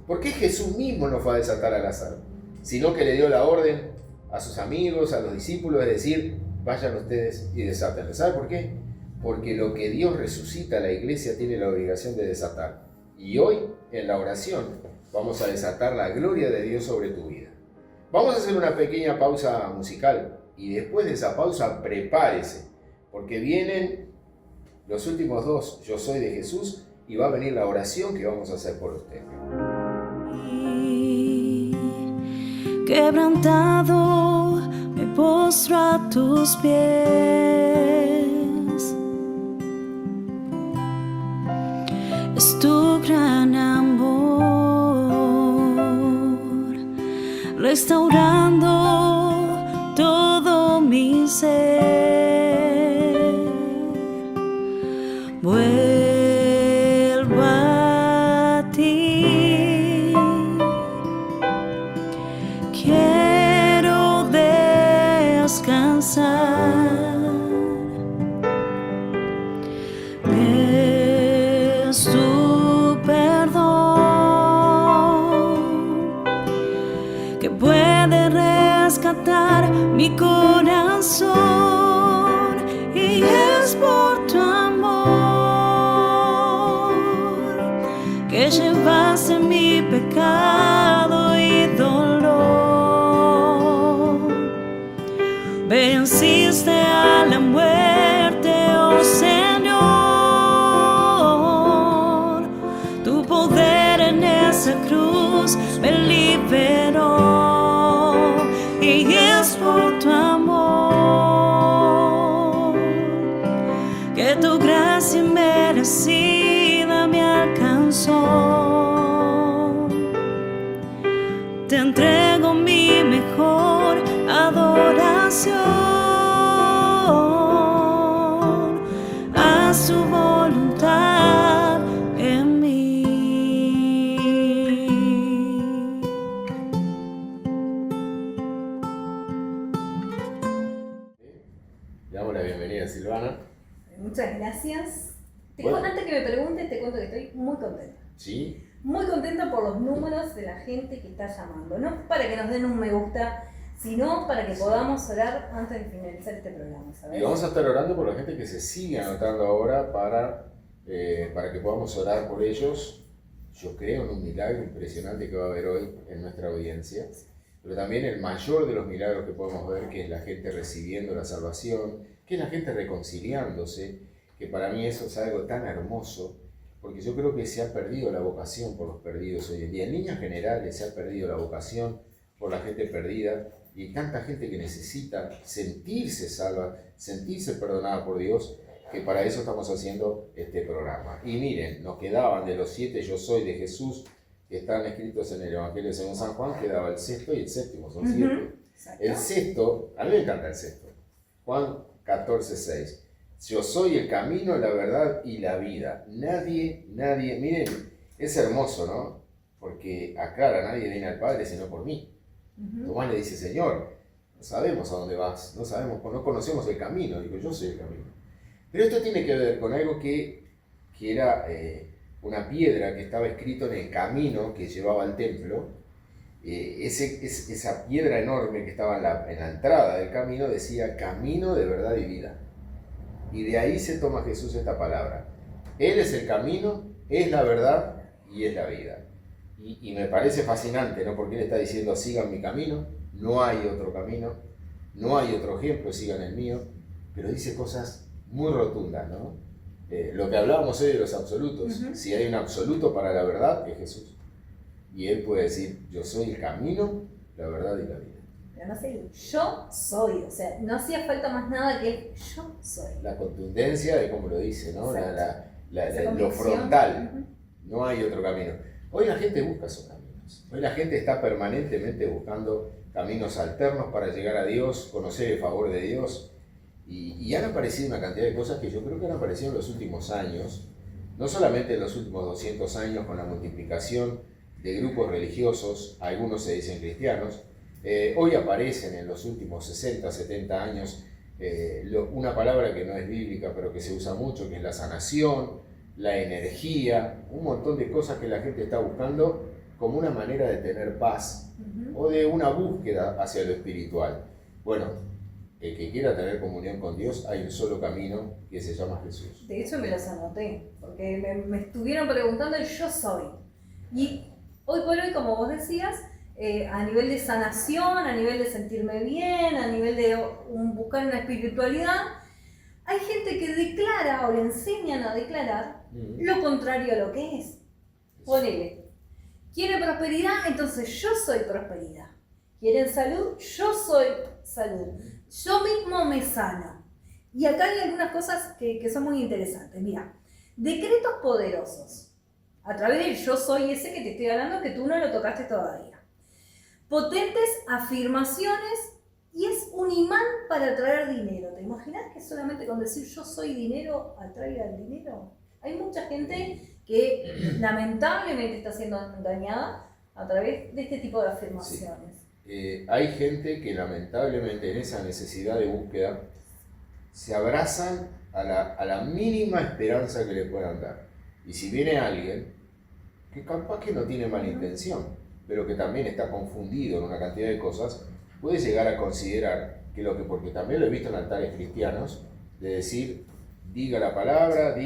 ¿Por qué Jesús mismo no fue a desatar a Lázaro? Sino que le dio la orden a sus amigos, a los discípulos, de decir, vayan ustedes y desátenlo. ¿Sabe por qué? Porque lo que Dios resucita, la iglesia tiene la obligación de desatar. Y hoy, en la oración, vamos a desatar la gloria de Dios sobre tu vida. Vamos a hacer una pequeña pausa musical y después de esa pausa prepárese, porque vienen los últimos 2, Yo soy de Jesús, y va a venir la oración que vamos a hacer por usted. Quebrantado me postro a tus pies, es tu gran amor restaurando todo mi ser. Vuelvo a ti, quiero descansar. Es tu perdón que puede rescatar mi corazón, y es por tu amor que llevaste mi pecado y dolor. Venciste a la muerte, oh Señor, y es por tu amor que tu gracia inmerecida me alcanzó. Te entrego mi mejor adoración. Haz tu voluntad en mí. Le damos la bienvenida a Silvana. Muchas gracias. Bueno. Antes que me preguntes, te cuento que estoy muy contenta. ¿Sí? Muy contenta por los números de la gente que está llamando. No para que nos den un me gusta, sino para que podamos orar antes de finalizar este programa, ¿sabes? Y vamos a estar orando por la gente que se sigue anotando ahora para que podamos orar por ellos. Yo creo en un milagro impresionante que va a haber hoy en nuestra audiencia, pero también el mayor de los milagros que podemos ver, que es la gente recibiendo la salvación, que es la gente reconciliándose, que para mí eso es algo tan hermoso, porque yo creo que se ha perdido la vocación por los perdidos hoy en día. En líneas generales se ha perdido la vocación por la gente perdida, y hay tanta gente que necesita sentirse salva, sentirse perdonada por Dios, que para eso estamos haciendo este programa. Y miren, nos quedaban de los 7 yo soy de Jesús que están escritos en el Evangelio según San Juan, quedaba el sexto y el séptimo, son 7. El sexto, a mí me encanta el sexto, Juan 14:6. Yo soy el camino, la verdad y la vida. Nadie, miren, es hermoso, ¿no? Porque aclara, nadie viene al Padre sino por mí. Tomás le dice, Señor, no sabemos a dónde vas, no conocemos el camino. Digo, yo soy el camino. Pero esto tiene que ver con algo que era una piedra que estaba escrito en el camino que llevaba al templo. Esa piedra enorme que estaba en la entrada del camino decía camino de verdad y vida. Y de ahí se toma Jesús esta palabra. Él es el camino, es la verdad y es la vida. Y me parece fascinante, ¿no? Porque Él está diciendo, sigan mi camino, no hay otro camino, no hay otro ejemplo, sigan el mío, pero dice cosas muy rotundas, ¿no? Lo que hablábamos hoy de los absolutos, si hay un absoluto para la verdad, es Jesús. Y Él puede decir, yo soy el camino, la verdad y la vida. Pero no sé, yo soy, o sea, no hacía falta más nada que yo soy. La contundencia de cómo lo dice, ¿no? Lo convicción. frontal, no hay otro camino. Hoy la gente busca esos caminos, hoy la gente está permanentemente buscando caminos alternos para llegar a Dios, conocer el favor de Dios, y han aparecido una cantidad de cosas que yo creo que han aparecido en los últimos años, no solamente en los últimos 200 años con la multiplicación de grupos religiosos, algunos se dicen cristianos. Hoy aparecen en los últimos 60, 70 años una palabra que no es bíblica, pero que se usa mucho, que es la sanación, la energía, un montón de cosas que la gente está buscando como una manera de tener paz o de una búsqueda hacia lo espiritual. Bueno, el que quiera tener comunión con Dios, hay un solo camino que se llama Jesús. De hecho me los anoté, porque me estuvieron preguntando el yo soy. Y hoy por hoy, como vos decías, a nivel de sanación, a nivel de sentirme bien, a nivel de buscar una espiritualidad, hay gente que declara o le enseñan a declarar lo contrario a lo que es. Ponele, quiere prosperidad, entonces yo soy prosperidad. Quieren salud, yo soy salud. Yo mismo me sano. Y acá hay algunas cosas que son muy interesantes. Mira, decretos poderosos. A través del yo soy ese que te estoy hablando, que tú no lo tocaste todavía. Potentes afirmaciones y es un imán para atraer dinero. ¿Te imaginas que solamente con decir yo soy dinero atraiga el dinero? Hay mucha gente que lamentablemente está siendo engañada a través de este tipo de afirmaciones. Sí. Hay gente que lamentablemente en esa necesidad de búsqueda se abrazan a la mínima esperanza que le puedan dar. Y si viene alguien que capaz que no tiene mala intención, pero que también está confundido en una cantidad de cosas, puede llegar a considerar que porque también lo he visto en altares cristianos, de decir, diga la palabra,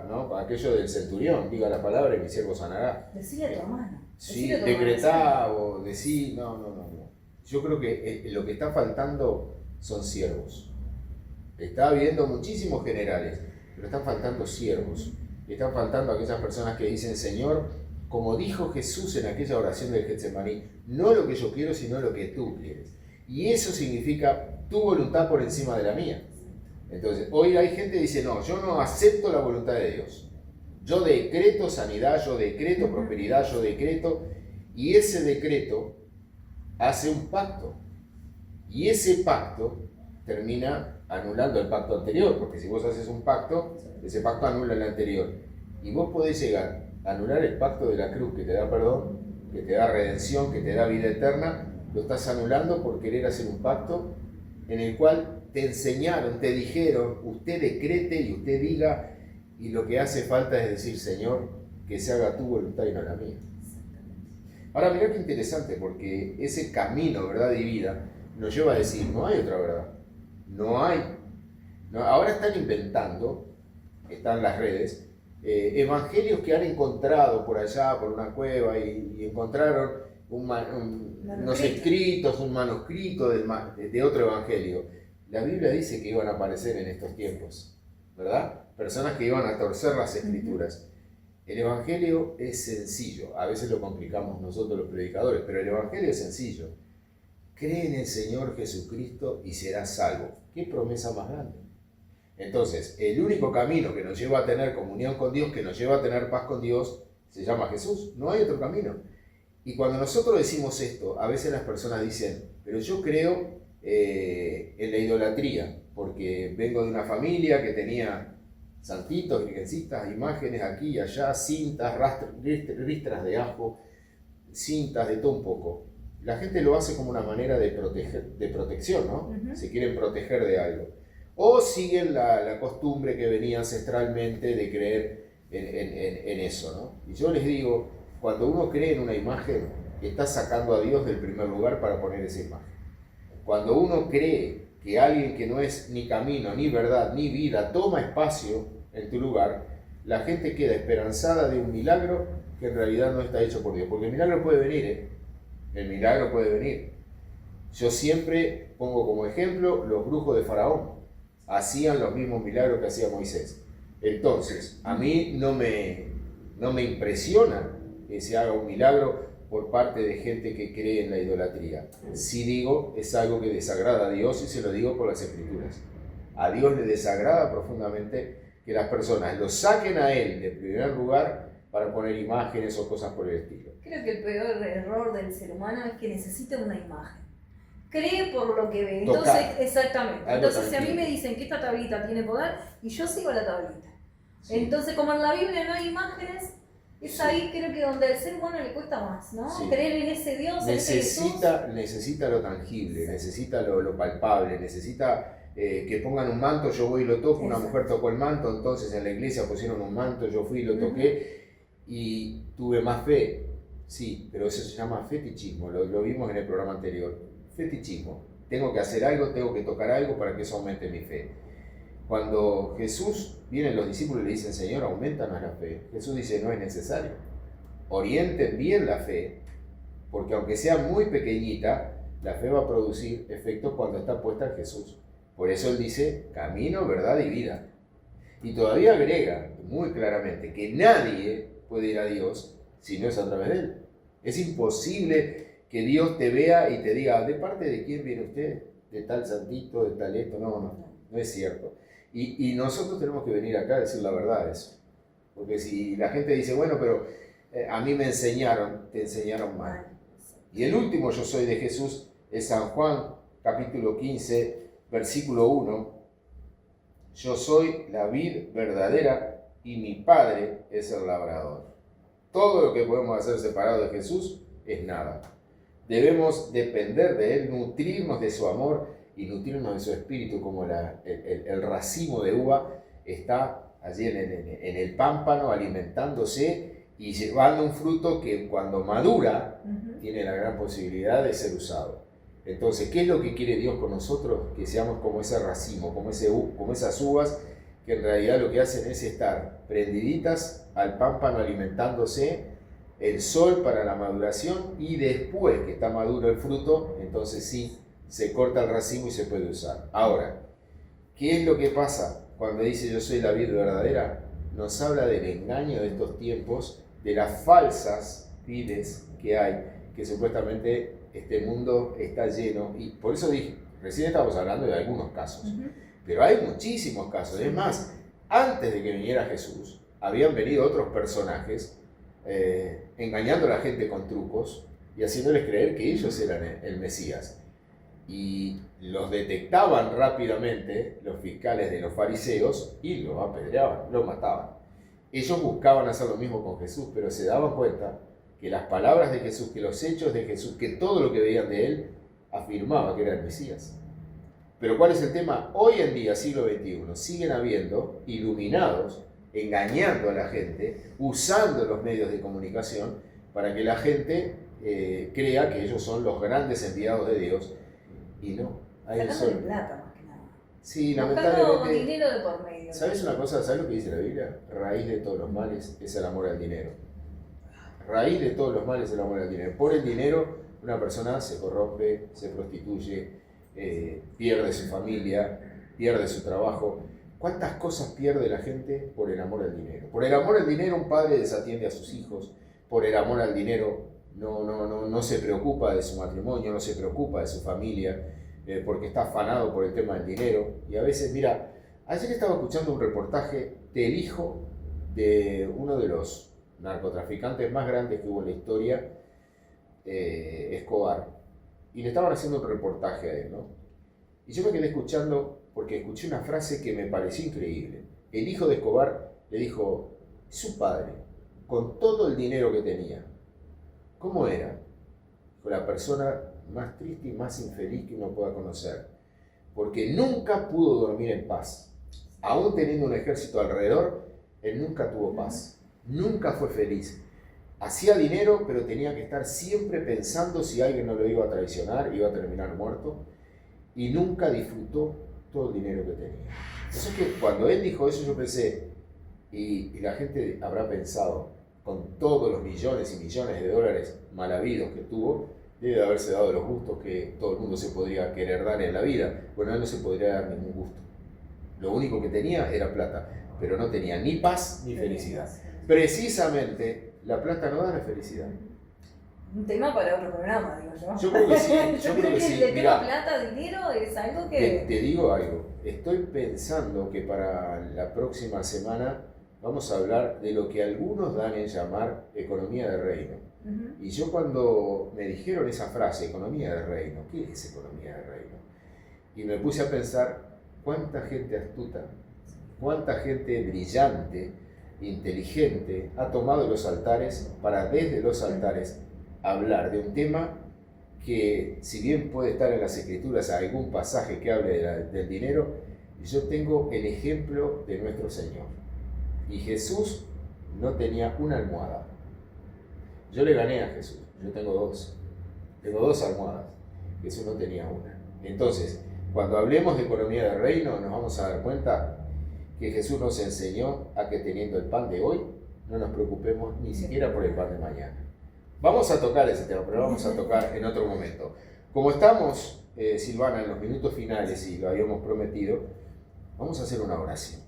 ¿no? Aquello del centurión, diga la palabra y mi siervo sanará. Decirle a tu hermano. Sí, decretá o decir, no. Yo creo que lo que está faltando son siervos. Está habiendo muchísimos generales, pero están faltando siervos. Están faltando aquellas personas que dicen, Señor, como dijo Jesús en aquella oración del Getsemaní, no lo que yo quiero, sino lo que tú quieres. Y eso significa tu voluntad por encima de la mía. Entonces, hoy hay gente que dice, no, yo no acepto la voluntad de Dios. Yo decreto sanidad, yo decreto prosperidad, yo decreto... Y ese decreto hace un pacto. Y ese pacto termina anulando el pacto anterior, porque si vos haces un pacto, ese pacto anula el anterior. Y vos podés llegar a anular el pacto de la cruz que te da perdón, que te da redención, que te da vida eterna, lo estás anulando por querer hacer un pacto en el cual te enseñaron, te dijeron, usted decrete y usted diga, y lo que hace falta es decir, Señor, que se haga tu voluntad y no la mía. Ahora mirá qué interesante, porque ese camino, verdad y vida, nos lleva a decir, no hay otra verdad, no hay. No, ahora están inventando, están las redes, evangelios que han encontrado por allá, por una cueva, y encontraron unos escritos, un manuscrito de otro evangelio. La Biblia dice que iban a aparecer en estos tiempos, ¿verdad? Personas que iban a torcer las escrituras. El evangelio es sencillo, a veces lo complicamos nosotros los predicadores, pero el evangelio es sencillo. Cree en el Señor Jesucristo y serás salvo. ¿Qué promesa más grande? Entonces, el único camino que nos lleva a tener comunión con Dios, que nos lleva a tener paz con Dios, se llama Jesús. No hay otro camino. Y cuando nosotros decimos esto, a veces las personas dicen, pero yo creo en la idolatría, porque vengo de una familia que tenía santitos, virgencitas, imágenes aquí y allá, cintas, ristras de ajo, cintas de todo un poco. La gente lo hace como una manera de protección, ¿no? Se quieren proteger de algo. O siguen la costumbre que venía ancestralmente de creer en eso, ¿no? Y yo les digo, cuando uno cree en una imagen, está sacando a Dios del primer lugar para poner esa imagen. Cuando uno cree que alguien que no es ni camino, ni verdad, ni vida, toma espacio en tu lugar, la gente queda esperanzada de un milagro que en realidad no está hecho por Dios. Porque el milagro puede venir, ¿eh? El milagro puede venir. Yo siempre pongo como ejemplo los brujos de Faraón. Hacían los mismos milagros que hacía Moisés. Entonces, a mí no me impresiona que se haga un milagro por parte de gente que cree en la idolatría. Si digo, es algo que desagrada a Dios y se lo digo por las Escrituras. A Dios le desagrada profundamente que las personas lo saquen a Él de primer lugar para poner imágenes o cosas por el estilo. Creo que el peor error del ser humano es que necesita una imagen. Cree por lo que ve. Entonces, exactamente. Entonces, si a mí me dicen que esta tablita tiene poder, y yo sigo la tablita. Sí. Entonces, como en la Biblia no hay imágenes, es ahí creo que donde al ser humano le cuesta más, ¿no? Sí. Creer en ese Dios, necesita lo tangible, sí. Necesita lo palpable, necesita que pongan un manto, yo voy y lo toco, una mujer tocó el manto, entonces en la iglesia pusieron un manto, yo fui y lo toqué y tuve más fe. Sí, pero eso se llama fetichismo, lo vimos en el programa anterior. Fetichismo. Tengo que hacer algo, tengo que tocar algo para que eso aumente mi fe. Cuando Jesús, vienen los discípulos y le dicen, Señor, aumentanos la fe. Jesús dice, no es necesario. Orienten bien la fe, porque aunque sea muy pequeñita, la fe va a producir efectos cuando está puesta en Jesús. Por eso Él dice, camino, verdad y vida. Y todavía agrega muy claramente que nadie puede ir a Dios si no es a través de Él. Es imposible que Dios te vea y te diga, ¿de parte de quién viene usted? ¿De tal santito, de tal esto? No es cierto. Y nosotros tenemos que venir acá a decir la verdad de eso. Porque si la gente dice, bueno, pero a mí me enseñaron, te enseñaron mal. Y el último yo soy de Jesús es San Juan, capítulo 15, versículo 1. Yo soy la vid verdadera y mi Padre es el labrador. Todo lo que podemos hacer separado de Jesús es nada. Debemos depender de Él, nutrirnos de su amor y nutrirnos de su espíritu, como el racimo de uva está allí en el pámpano alimentándose y llevando un fruto que cuando madura tiene la gran posibilidad de ser usado. Entonces, ¿qué es lo que quiere Dios con nosotros? Que seamos como ese racimo, como esas uvas que en realidad lo que hacen es estar prendiditas al pámpano alimentándose, el sol para la maduración, y después que está maduro el fruto, entonces sí, se corta el racimo y se puede usar. Ahora, ¿qué es lo que pasa cuando dice yo soy la vid verdadera? Nos habla del engaño de estos tiempos, de las falsas vides que hay, que supuestamente este mundo está lleno, y por eso dije, recién estábamos hablando de algunos casos, pero hay muchísimos casos. Es más, antes de que viniera Jesús, habían venido otros personajes engañando a la gente con trucos y haciéndoles creer que ellos eran el Mesías. Y los detectaban rápidamente los fiscales de los fariseos y los apedreaban, los mataban. Ellos buscaban hacer lo mismo con Jesús, pero se daban cuenta que las palabras de Jesús, que los hechos de Jesús, que todo lo que veían de él, afirmaba que era el Mesías. Pero ¿cuál es el tema? Hoy en día, siglo XXI, siguen habiendo iluminados, engañando a la gente, usando los medios de comunicación para que la gente crea que ellos son los grandes enviados de Dios, y no. Sacando de plata más que nada. Sí, buscando lamentablemente. dinero de por medio. ¿Sabes una cosa? ¿Sabes lo que dice la Biblia? Raíz de todos los males es el amor al dinero. Raíz de todos los males es el amor al dinero. Por el dinero una persona se corrompe, se prostituye, pierde su familia, pierde su trabajo. ¿Cuántas cosas pierde la gente por el amor al dinero? Por el amor al dinero un padre desatiende a sus hijos. Por el amor al dinero no se preocupa de su matrimonio, no se preocupa de su familia, porque está afanado por el tema del dinero. Y a veces, mira, ayer estaba escuchando un reportaje del hijo de uno de los narcotraficantes más grandes que hubo en la historia, Escobar, y le estaban haciendo un reportaje a él, ¿no? Y yo me quedé escuchando porque escuché una frase que me pareció increíble. El hijo de Escobar le dijo, su padre, con todo el dinero que tenía, ¿cómo era? Fue la persona más triste y más infeliz que uno pueda conocer, porque nunca pudo dormir en paz. Aún teniendo un ejército alrededor, él nunca tuvo paz, nunca fue feliz. Hacía dinero, pero tenía que estar siempre pensando si alguien no lo iba a traicionar, iba a terminar muerto, y nunca disfrutó todo el dinero que tenía. Eso es que cuando él dijo eso yo pensé, y la gente habrá pensado, con todos los millones y millones de dólares mal habidos que tuvo, debe de haberse dado los gustos que todo el mundo se podría querer dar en la vida. Bueno, él no se podría dar ningún gusto. Lo único que tenía era plata, pero no tenía ni paz ni felicidad. Precisamente, la plata no da la felicidad. Un tema para otro programa, digo yo. Yo creo que sí, yo creo que sí. El tema Mirá, plata, dinero es algo que... te digo algo, estoy pensando que para la próxima semana vamos a hablar de lo que algunos dan en llamar economía de reino. Y yo cuando me dijeron esa frase, economía de reino, ¿qué es economía de reino? Y me puse a pensar cuánta gente astuta, cuánta gente brillante, inteligente, ha tomado los altares para desde los altares hablar de un tema que, si bien puede estar en las escrituras algún pasaje que hable del dinero, yo tengo el ejemplo de nuestro Señor. Y Jesús no tenía una almohada. Yo le gané a Jesús, yo tengo dos almohadas, Jesús no tenía una. Entonces, cuando hablemos de economía de reino, nos vamos a dar cuenta que Jesús nos enseñó a que teniendo el pan de hoy, no nos preocupemos ni siquiera por el pan de mañana. Vamos a tocar ese tema, pero lo vamos a tocar en otro momento. Como estamos, Silvana, en los minutos finales y lo habíamos prometido, vamos a hacer una oración.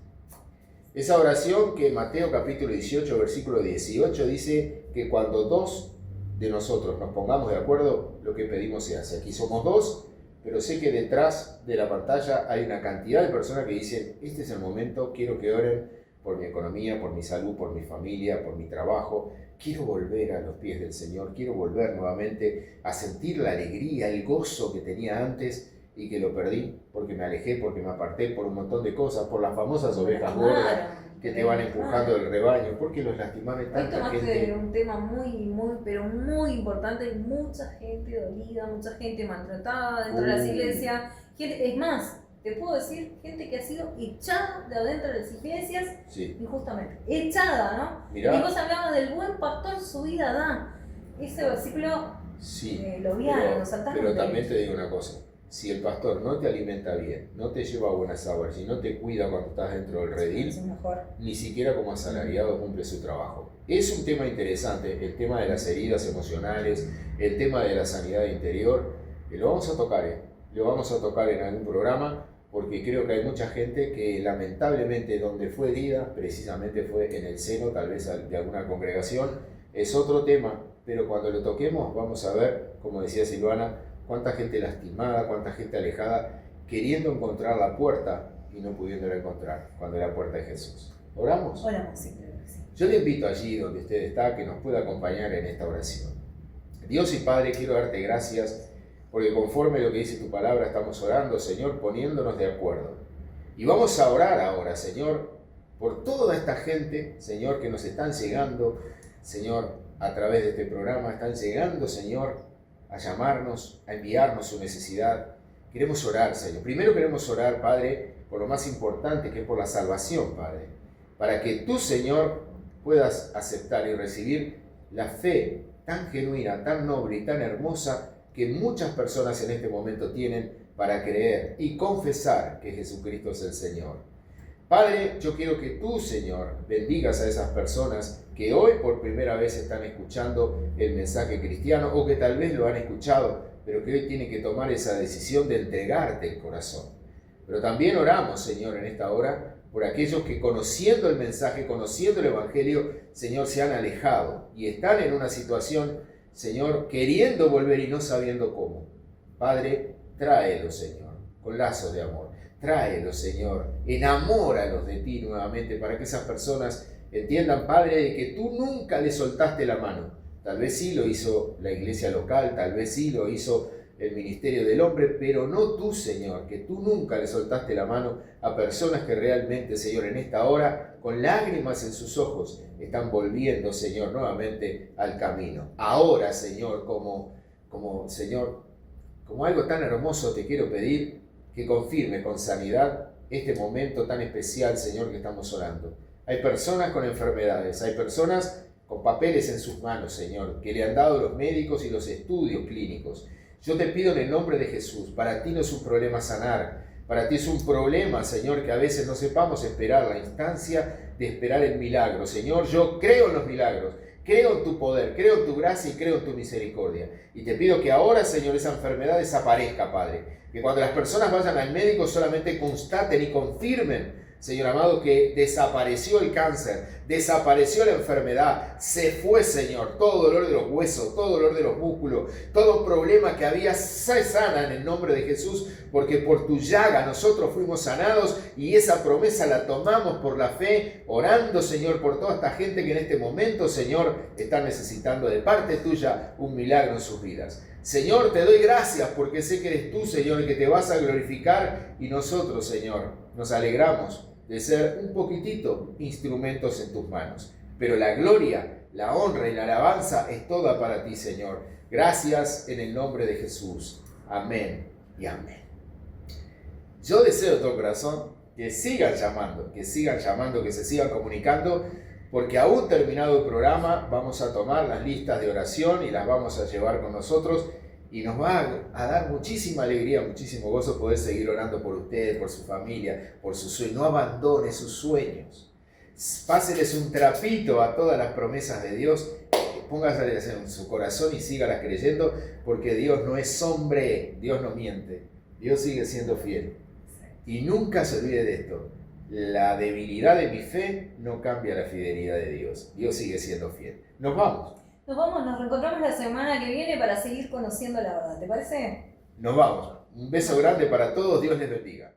Esa oración que Mateo capítulo 18, versículo 18 dice que cuando dos de nosotros nos pongamos de acuerdo, lo que pedimos se hace. Aquí somos dos, pero sé que detrás de la pantalla hay una cantidad de personas que dicen, este es el momento, quiero que oren por mi economía, por mi salud, por mi familia, por mi trabajo. Quiero volver a los pies del Señor, quiero volver nuevamente a sentir la alegría, el gozo que tenía antes y que lo perdí porque me alejé, porque me aparté por un montón de cosas, por las famosas ovejas gordas que te van empujando del rebaño, porque los lastimaron tanta gente. Tomaste un tema pero muy importante, mucha gente dolida, mucha gente maltratada dentro de las iglesias, es más, te puedo decir, gente que ha sido echada de adentro de las iglesias, sí, injustamente, echada, ¿no? Mirá. Y vos hablabas del buen pastor su vida da, ese versículo sí, lo viaron, lo saltaron. pero también te digo una cosa, si el pastor no te alimenta bien, no te lleva a buenas aguas y no te cuida cuando estás dentro del redil, es mejor. Ni siquiera como asalariado cumple su trabajo. Es un tema interesante, el tema de las heridas emocionales, el tema de la sanidad interior, lo vamos a tocar, lo vamos a tocar en algún programa, porque creo que hay mucha gente que lamentablemente donde fue herida, precisamente fue en el seno tal vez de alguna congregación, es otro tema, pero cuando lo toquemos vamos a ver como decía Silvana, cuánta gente lastimada, cuánta gente alejada, queriendo encontrar la puerta y no pudiéndola encontrar, cuando la puerta es Jesús. ¿Oramos? Oramos, sí, creo que sí. Yo le invito allí donde usted está que nos pueda acompañar en esta oración. Dios y Padre, quiero darte gracias porque conforme lo que dice tu palabra estamos orando, Señor, poniéndonos de acuerdo. Y vamos a orar ahora, Señor, por toda esta gente, Señor, que nos están llegando, Señor, a través de este programa, están llegando, Señor, a llamarnos, a enviarnos su necesidad. Queremos orar, Señor. Primero queremos orar, Padre, por lo más importante, que es por la salvación, Padre, para que tú, Señor, puedas aceptar y recibir la fe tan genuina, tan noble y tan hermosa que muchas personas en este momento tienen para creer y confesar que Jesucristo es el Señor. Padre, yo quiero que tú, Señor, bendigas a esas personas que hoy por primera vez están escuchando el mensaje cristiano o que tal vez lo han escuchado, pero que hoy tienen que tomar esa decisión de entregarte el corazón. Pero también oramos, Señor, en esta hora por aquellos que conociendo el mensaje, conociendo el Evangelio, Señor, se han alejado y están en una situación, Señor, queriendo volver y no sabiendo cómo. Padre, tráelos, Señor, con lazos de amor. Tráelos, Señor, enamóralos de ti nuevamente para que esas personas entiendan, Padre, de que tú nunca le soltaste la mano. Tal vez sí lo hizo la iglesia local, tal vez sí lo hizo el ministerio del hombre, pero no tú, Señor, que tú nunca le soltaste la mano a personas que realmente, Señor, en esta hora, con lágrimas en sus ojos, están volviendo, Señor, nuevamente al camino. Ahora, Señor, Señor, como algo tan hermoso te quiero pedir que confirme con sanidad este momento tan especial, Señor, que estamos orando. Hay personas con enfermedades, hay personas con papeles en sus manos, Señor, que le han dado los médicos y los estudios clínicos. Yo te pido en el nombre de Jesús, para ti no es un problema sanar, para ti es un problema, Señor, que a veces no sepamos esperar la instancia de esperar el milagro. Señor, yo creo en los milagros, creo en tu poder, creo en tu gracia y creo en tu misericordia. Y te pido que ahora, Señor, esa enfermedad desaparezca, Padre. Que cuando las personas vayan al médico solamente constaten y confirmen, Señor amado, que desapareció el cáncer, desapareció la enfermedad, se fue, Señor, todo dolor de los huesos, todo dolor de los músculos, todo problema que había, se sana en el nombre de Jesús, porque por tu llaga nosotros fuimos sanados y esa promesa la tomamos por la fe, orando, Señor, por toda esta gente que en este momento, Señor, está necesitando de parte tuya un milagro en sus vidas. Señor, te doy gracias porque sé que eres tú, Señor, el que te vas a glorificar y nosotros, Señor, nos alegramos de ser un poquitito instrumentos en tus manos. Pero la gloria, la honra y la alabanza es toda para ti, Señor. Gracias en el nombre de Jesús. Amén y amén. Yo deseo de todo corazón que sigan llamando, que se sigan comunicando, porque aún terminado el programa vamos a tomar las listas de oración y las vamos a llevar con nosotros y nos va a dar muchísima alegría, muchísimo gozo poder seguir orando por ustedes, por su familia, por sus sueños. No abandone sus sueños. Páseles un trapito a todas las promesas de Dios, póngaselas en su corazón y sígalas creyendo, porque Dios no es hombre, Dios no miente, Dios sigue siendo fiel. Y nunca se olvide de esto. La debilidad de mi fe no cambia la fidelidad de Dios. Dios sigue siendo fiel. Nos vamos. Nos reencontramos la semana que viene para seguir conociendo la verdad. ¿Te parece? Nos vamos. Un beso grande para todos. Dios les bendiga.